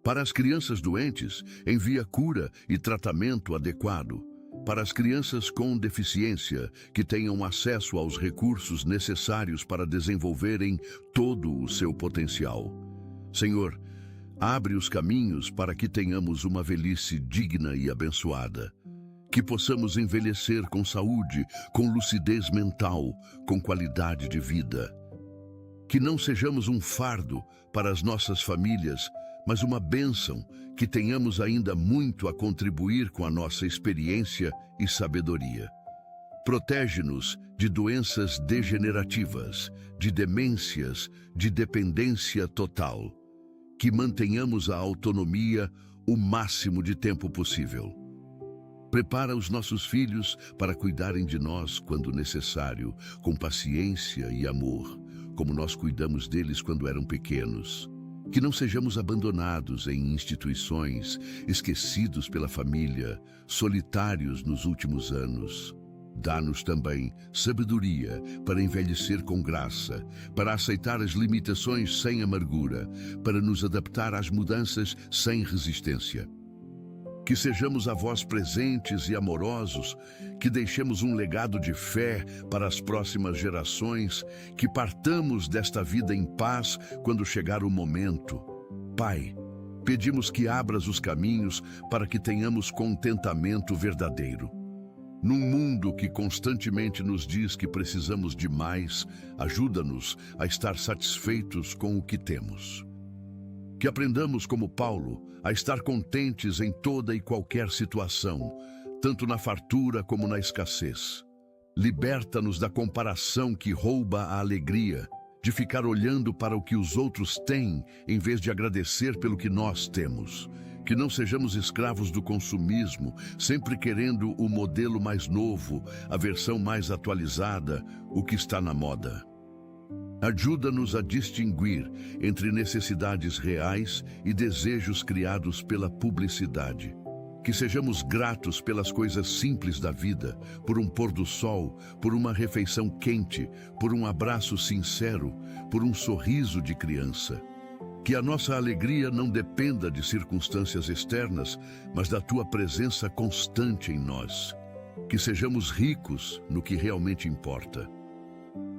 Para as crianças doentes, envia cura e tratamento adequado. Para as crianças com deficiência, que tenham acesso aos recursos necessários para desenvolverem todo o seu potencial. Senhor, abre os caminhos para que tenhamos uma velhice digna e abençoada. Que possamos envelhecer com saúde, com lucidez mental, com qualidade de vida. Que não sejamos um fardo para as nossas famílias, mas uma bênção, que tenhamos ainda muito a contribuir com a nossa experiência e sabedoria. Protege-nos de doenças degenerativas, de demências, de dependência total. Que mantenhamos a autonomia o máximo de tempo possível. Prepara os nossos filhos para cuidarem de nós quando necessário, com paciência e amor, como nós cuidamos deles quando eram pequenos. Que não sejamos abandonados em instituições, esquecidos pela família, solitários nos últimos anos. Dá-nos também sabedoria para envelhecer com graça, para aceitar as limitações sem amargura, para nos adaptar às mudanças sem resistência. Que sejamos avós presentes e amorosos, que deixemos um legado de fé para as próximas gerações, que partamos desta vida em paz quando chegar o momento. Pai, pedimos que abras os caminhos para que tenhamos contentamento verdadeiro. Num mundo que constantemente nos diz que precisamos de mais, ajuda-nos a estar satisfeitos com o que temos. Que aprendamos, como Paulo, a estar contentes em toda e qualquer situação, tanto na fartura como na escassez. Liberta-nos da comparação que rouba a alegria, de ficar olhando para o que os outros têm, em vez de agradecer pelo que nós temos. Que não sejamos escravos do consumismo, sempre querendo o modelo mais novo, a versão mais atualizada, o que está na moda. Ajuda-nos a distinguir entre necessidades reais e desejos criados pela publicidade. Que sejamos gratos pelas coisas simples da vida, por um pôr do sol, por uma refeição quente, por um abraço sincero, por um sorriso de criança. Que a nossa alegria não dependa de circunstâncias externas, mas da Tua presença constante em nós. Que sejamos ricos no que realmente importa.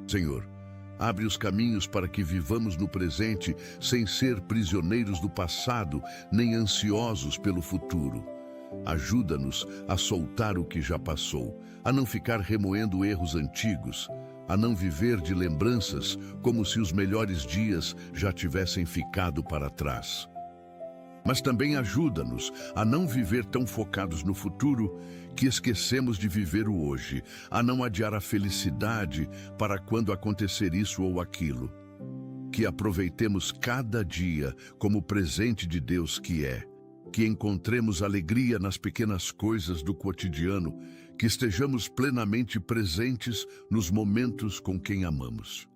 Senhor, abre os caminhos para que vivamos no presente sem ser prisioneiros do passado, nem ansiosos pelo futuro. Ajuda-nos a soltar o que já passou, a não ficar remoendo erros antigos, a não viver de lembranças como se os melhores dias já tivessem ficado para trás. Mas também ajuda-nos a não viver tão focados no futuro que esquecemos de viver o hoje, a não adiar a felicidade para quando acontecer isso ou aquilo. Que aproveitemos cada dia como presente de Deus que é, que encontremos alegria nas pequenas coisas do cotidiano, que estejamos plenamente presentes nos momentos com quem amamos.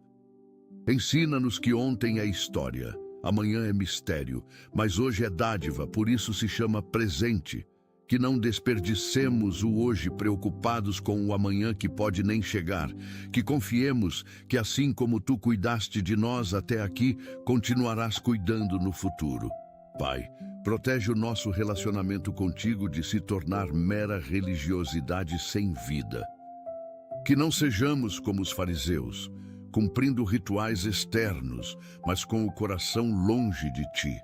Ensina-nos que ontem é história, amanhã é mistério, mas hoje é dádiva, por isso se chama presente. Que não desperdicemos o hoje preocupados com o amanhã que pode nem chegar. Que confiemos que assim como Tu cuidaste de nós até aqui, continuarás cuidando no futuro. Pai, protege o nosso relacionamento contigo de se tornar mera religiosidade sem vida. Que não sejamos como os fariseus, cumprindo rituais externos, mas com o coração longe de Ti.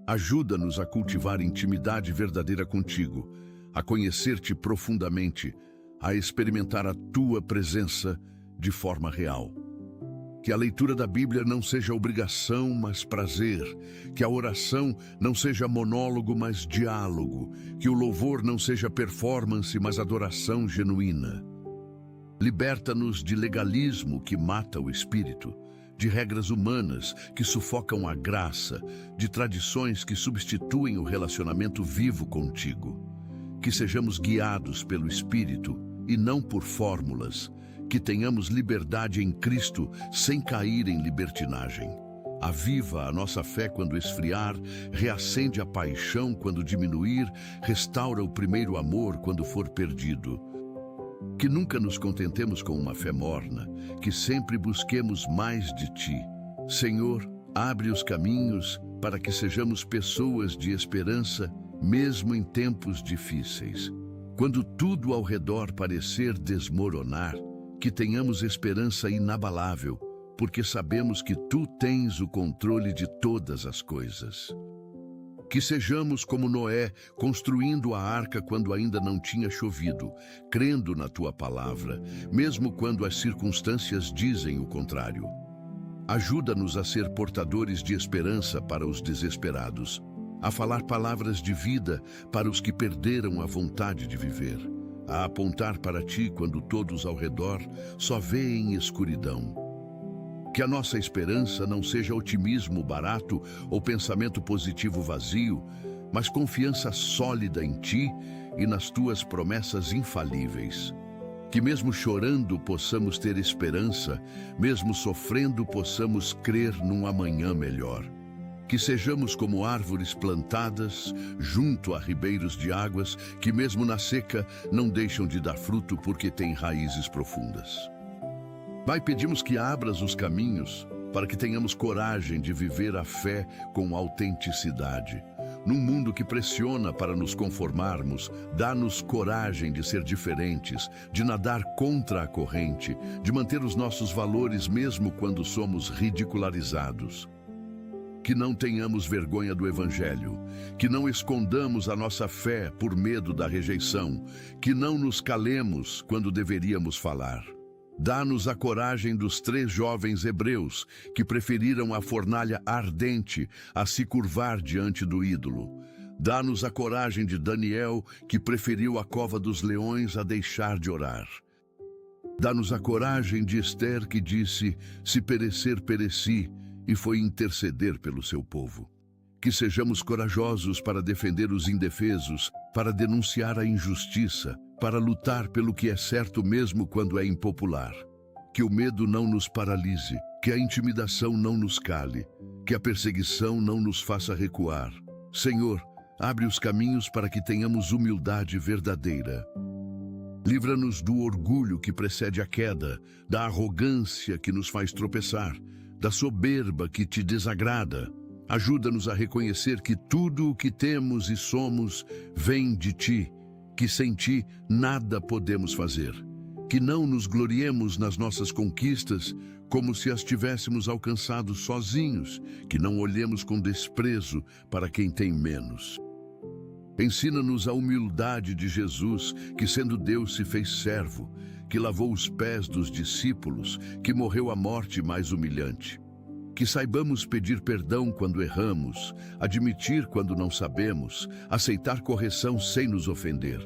Ajuda-nos a cultivar intimidade verdadeira contigo, a conhecer-te profundamente, a experimentar a Tua presença de forma real. Que a leitura da Bíblia não seja obrigação, mas prazer. Que a oração não seja monólogo, mas diálogo. Que o louvor não seja performance, mas adoração genuína. Liberta-nos de legalismo que mata o espírito, de regras humanas que sufocam a graça, de tradições que substituem o relacionamento vivo contigo. Que sejamos guiados pelo Espírito e não por fórmulas, que tenhamos liberdade em Cristo sem cair em libertinagem. Aviva a nossa fé quando esfriar, reacende a paixão quando diminuir, restaura o primeiro amor quando for perdido. Que nunca nos contentemos com uma fé morna, que sempre busquemos mais de Ti. Senhor, abre os caminhos para que sejamos pessoas de esperança, mesmo em tempos difíceis. Quando tudo ao redor parecer desmoronar, que tenhamos esperança inabalável, porque sabemos que Tu tens o controle de todas as coisas. Que sejamos como Noé, construindo a arca quando ainda não tinha chovido, crendo na Tua palavra, mesmo quando as circunstâncias dizem o contrário. Ajuda-nos a ser portadores de esperança para os desesperados, a falar palavras de vida para os que perderam a vontade de viver, a apontar para Ti quando todos ao redor só veem escuridão. Que a nossa esperança não seja otimismo barato ou pensamento positivo vazio, mas confiança sólida em Ti e nas Tuas promessas infalíveis. Que mesmo chorando possamos ter esperança, mesmo sofrendo possamos crer num amanhã melhor. Que sejamos como árvores plantadas junto a ribeiros de águas, que mesmo na seca não deixam de dar fruto porque têm raízes profundas. Pai, pedimos que abras os caminhos para que tenhamos coragem de viver a fé com autenticidade. Num mundo que pressiona para nos conformarmos, dá-nos coragem de ser diferentes, de nadar contra a corrente, de manter os nossos valores mesmo quando somos ridicularizados. Que não tenhamos vergonha do Evangelho, que não escondamos a nossa fé por medo da rejeição, que não nos calemos quando deveríamos falar. Dá-nos a coragem dos 3 jovens hebreus que preferiram a fornalha ardente a se curvar diante do ídolo. Dá-nos a coragem de Daniel, que preferiu a cova dos leões a deixar de orar. Dá-nos a coragem de Ester, que disse: "Se perecer, pereci", e foi interceder pelo seu povo. Que sejamos corajosos para defender os indefesos, para denunciar a injustiça, para lutar pelo que é certo mesmo quando é impopular. Que o medo não nos paralise, que a intimidação não nos cale, que a perseguição não nos faça recuar. Senhor, abre os caminhos para que tenhamos humildade verdadeira. Livra-nos do orgulho que precede a queda, da arrogância que nos faz tropeçar, da soberba que te desagrada. Ajuda-nos a reconhecer que tudo o que temos e somos vem de ti, que sem ti nada podemos fazer. Que não nos gloriemos nas nossas conquistas como se as tivéssemos alcançado sozinhos, que não olhemos com desprezo para quem tem menos. Ensina-nos a humildade de Jesus, que sendo Deus se fez servo, que lavou os pés dos discípulos, que morreu a morte mais humilhante. Que saibamos pedir perdão quando erramos, admitir quando não sabemos, aceitar correção sem nos ofender.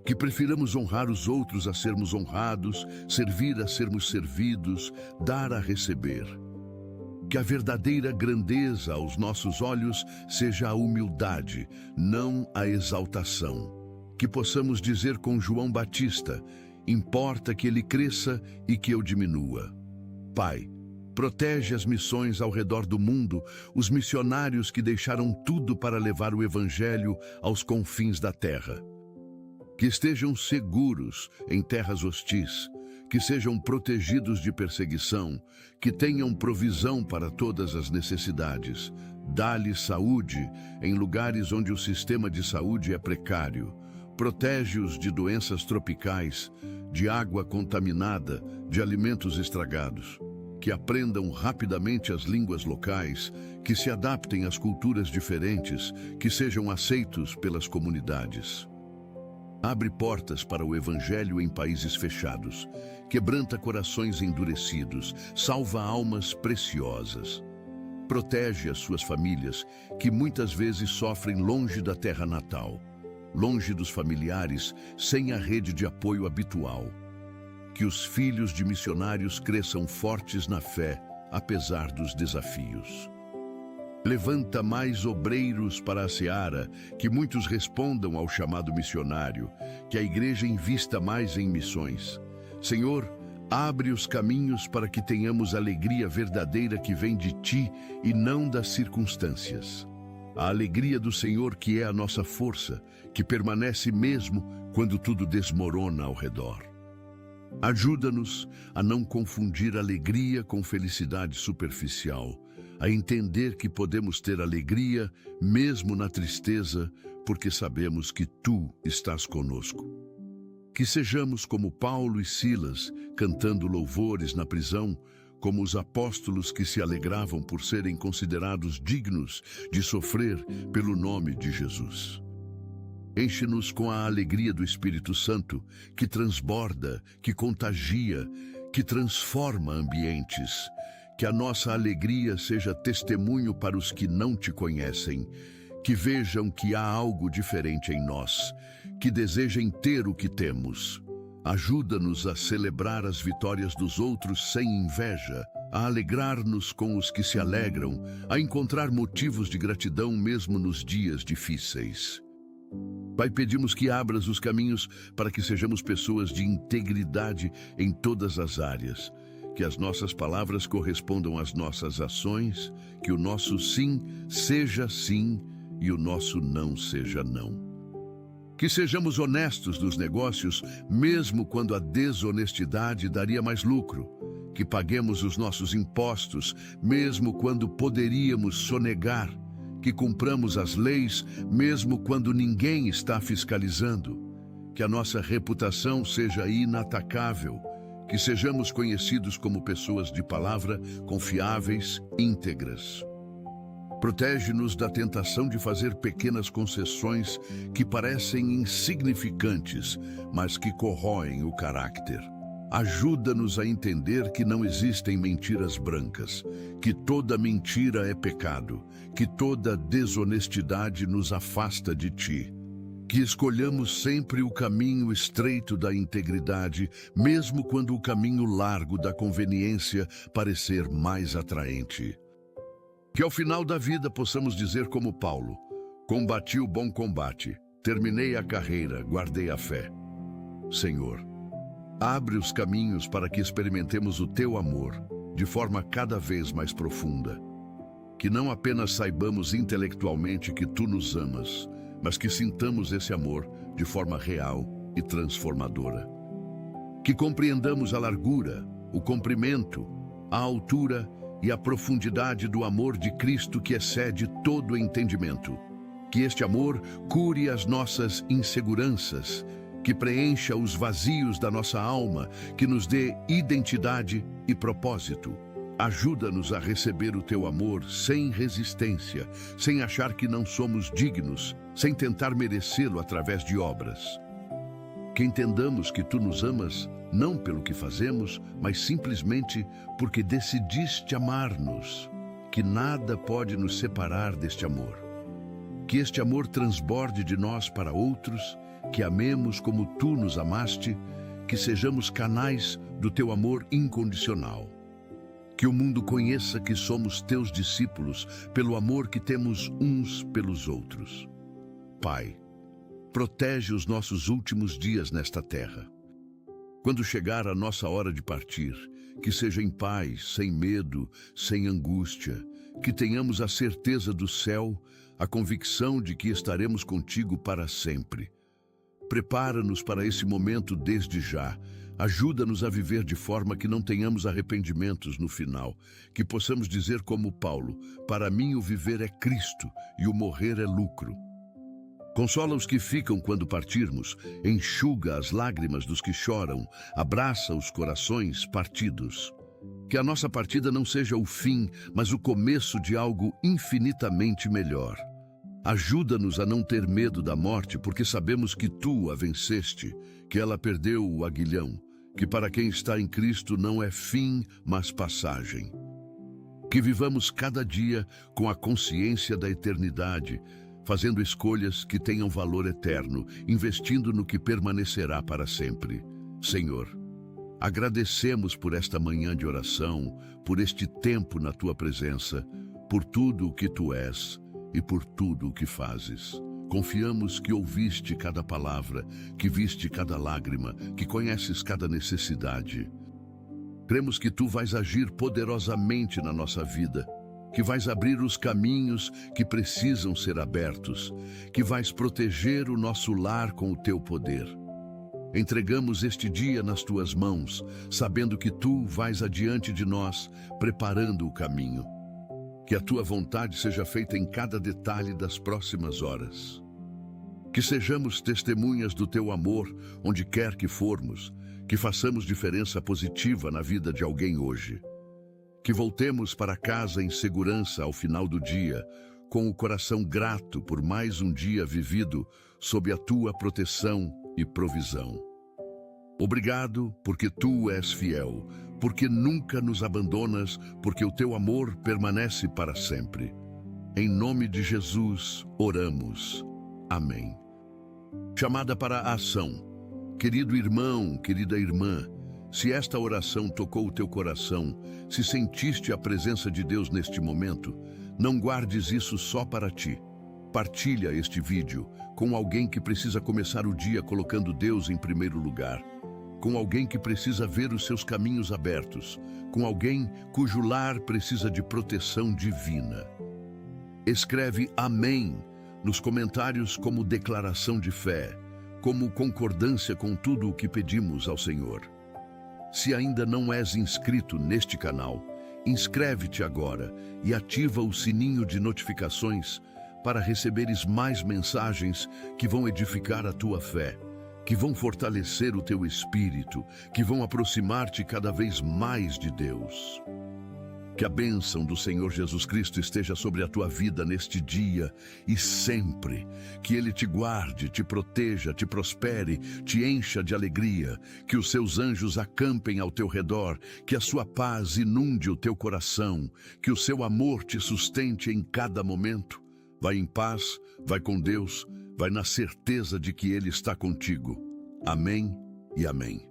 Que prefiramos honrar os outros a sermos honrados, servir a sermos servidos, dar a receber. Que a verdadeira grandeza aos nossos olhos seja a humildade, não a exaltação. Que possamos dizer com João Batista: "Importa que ele cresça e que eu diminua". Pai, protege as missões ao redor do mundo, os missionários que deixaram tudo para levar o Evangelho aos confins da terra. Que estejam seguros em terras hostis, que sejam protegidos de perseguição, que tenham provisão para todas as necessidades. Dá-lhes saúde em lugares onde o sistema de saúde é precário. Protege-os de doenças tropicais, de água contaminada, de alimentos estragados. Que aprendam rapidamente as línguas locais, que se adaptem às culturas diferentes, que sejam aceitos pelas comunidades. Abre portas para o Evangelho em países fechados, quebranta corações endurecidos, salva almas preciosas. Protege as suas famílias, que muitas vezes sofrem longe da terra natal, longe dos familiares, sem a rede de apoio habitual. Que os filhos de missionários cresçam fortes na fé, apesar dos desafios. Levanta mais obreiros para a seara, que muitos respondam ao chamado missionário, que a igreja invista mais em missões. Senhor, abre os caminhos para que tenhamos a alegria verdadeira que vem de ti e não das circunstâncias. A alegria do Senhor que é a nossa força, que permanece mesmo quando tudo desmorona ao redor. Ajuda-nos a não confundir alegria com felicidade superficial, a entender que podemos ter alegria mesmo na tristeza, porque sabemos que tu estás conosco. Que sejamos como Paulo e Silas, cantando louvores na prisão, como os apóstolos que se alegravam por serem considerados dignos de sofrer pelo nome de Jesus. Enche-nos com a alegria do Espírito Santo, que transborda, que contagia, que transforma ambientes. Que a nossa alegria seja testemunho para os que não te conhecem, que vejam que há algo diferente em nós, que desejem ter o que temos. Ajuda-nos a celebrar as vitórias dos outros sem inveja, a alegrar-nos com os que se alegram, a encontrar motivos de gratidão mesmo nos dias difíceis. Pai, pedimos que abras os caminhos para que sejamos pessoas de integridade em todas as áreas, que as nossas palavras correspondam às nossas ações, que o nosso sim seja sim e o nosso não seja não. Que sejamos honestos nos negócios, mesmo quando a desonestidade daria mais lucro. Que paguemos os nossos impostos, mesmo quando poderíamos sonegar. Que cumpramos as leis, mesmo quando ninguém está fiscalizando. Que a nossa reputação seja inatacável. Que sejamos conhecidos como pessoas de palavra, confiáveis, íntegras. Protege-nos da tentação de fazer pequenas concessões que parecem insignificantes, mas que corroem o caráter. Ajuda-nos a entender que não existem mentiras brancas, que toda mentira é pecado, que toda desonestidade nos afasta de ti. Que escolhamos sempre o caminho estreito da integridade, mesmo quando o caminho largo da conveniência parecer mais atraente. Que ao final da vida possamos dizer como Paulo: combati o bom combate, terminei a carreira, guardei a fé. Senhor, abre os caminhos para que experimentemos o teu amor de forma cada vez mais profunda. Que não apenas saibamos intelectualmente que tu nos amas, mas que sintamos esse amor de forma real e transformadora. Que compreendamos a largura, o comprimento, a altura e a profundidade do amor de Cristo que excede todo entendimento. Que este amor cure as nossas inseguranças, que preencha os vazios da nossa alma, que nos dê identidade e propósito. Ajuda-nos a receber o teu amor sem resistência, sem achar que não somos dignos, sem tentar merecê-lo através de obras. Que entendamos que tu nos amas não pelo que fazemos, mas simplesmente porque decidiste amar-nos, que nada pode nos separar deste amor. Que este amor transborde de nós para outros, que amemos como tu nos amaste, que sejamos canais do teu amor incondicional. Que o mundo conheça que somos teus discípulos pelo amor que temos uns pelos outros. Pai, protege os nossos últimos dias nesta terra. Quando chegar a nossa hora de partir, que seja em paz, sem medo, sem angústia, que tenhamos a certeza do céu, a convicção de que estaremos contigo para sempre. Prepara-nos para esse momento desde já. Ajuda-nos a viver de forma que não tenhamos arrependimentos no final, que possamos dizer como Paulo: para mim o viver é Cristo e o morrer é lucro. Consola os que ficam quando partirmos, enxuga as lágrimas dos que choram, abraça os corações partidos. Que a nossa partida não seja o fim, mas o começo de algo infinitamente melhor. Ajuda-nos a não ter medo da morte, porque sabemos que tu a venceste, que ela perdeu o aguilhão, que para quem está em Cristo não é fim, mas passagem. Que vivamos cada dia com a consciência da eternidade, fazendo escolhas que tenham valor eterno, investindo no que permanecerá para sempre. Senhor, agradecemos por esta manhã de oração, por este tempo na tua presença, por tudo o que tu és e por tudo o que fazes. Confiamos que ouviste cada palavra, que viste cada lágrima, que conheces cada necessidade. Cremos que tu vais agir poderosamente na nossa vida, que vais abrir os caminhos que precisam ser abertos, que vais proteger o nosso lar com o teu poder. Entregamos este dia nas tuas mãos, sabendo que tu vais adiante de nós, preparando o caminho. Que a tua vontade seja feita em cada detalhe das próximas horas. Que sejamos testemunhas do teu amor onde quer que formos, que façamos diferença positiva na vida de alguém hoje. Que voltemos para casa em segurança ao final do dia, com o coração grato por mais um dia vivido sob a tua proteção e provisão. Obrigado porque tu és fiel, porque nunca nos abandonas, porque o teu amor permanece para sempre. Em nome de Jesus, oramos. Amém. Chamada para a ação. Querido irmão, querida irmã, se esta oração tocou o teu coração, se sentiste a presença de Deus neste momento, não guardes isso só para ti. Partilha este vídeo com alguém que precisa começar o dia colocando Deus em primeiro lugar. com alguém que precisa ver os seus caminhos abertos, com alguém cujo lar precisa de proteção divina. Escreve Amém nos comentários como declaração de fé, como concordância com tudo o que pedimos ao Senhor. Se ainda não és inscrito neste canal, inscreve-te agora e ativa o sininho de notificações para receberes mais mensagens que vão edificar a tua fé, que vão fortalecer o teu espírito, que vão aproximar-te cada vez mais de Deus. Que a bênção do Senhor Jesus Cristo esteja sobre a tua vida neste dia e sempre. Que Ele te guarde, te proteja, te prospere, te encha de alegria. Que os seus anjos acampem ao teu redor. Que a sua paz inunde o teu coração. Que o seu amor te sustente em cada momento. Vai em paz, vai com Deus, vai na certeza de que Ele está contigo. Amém e amém.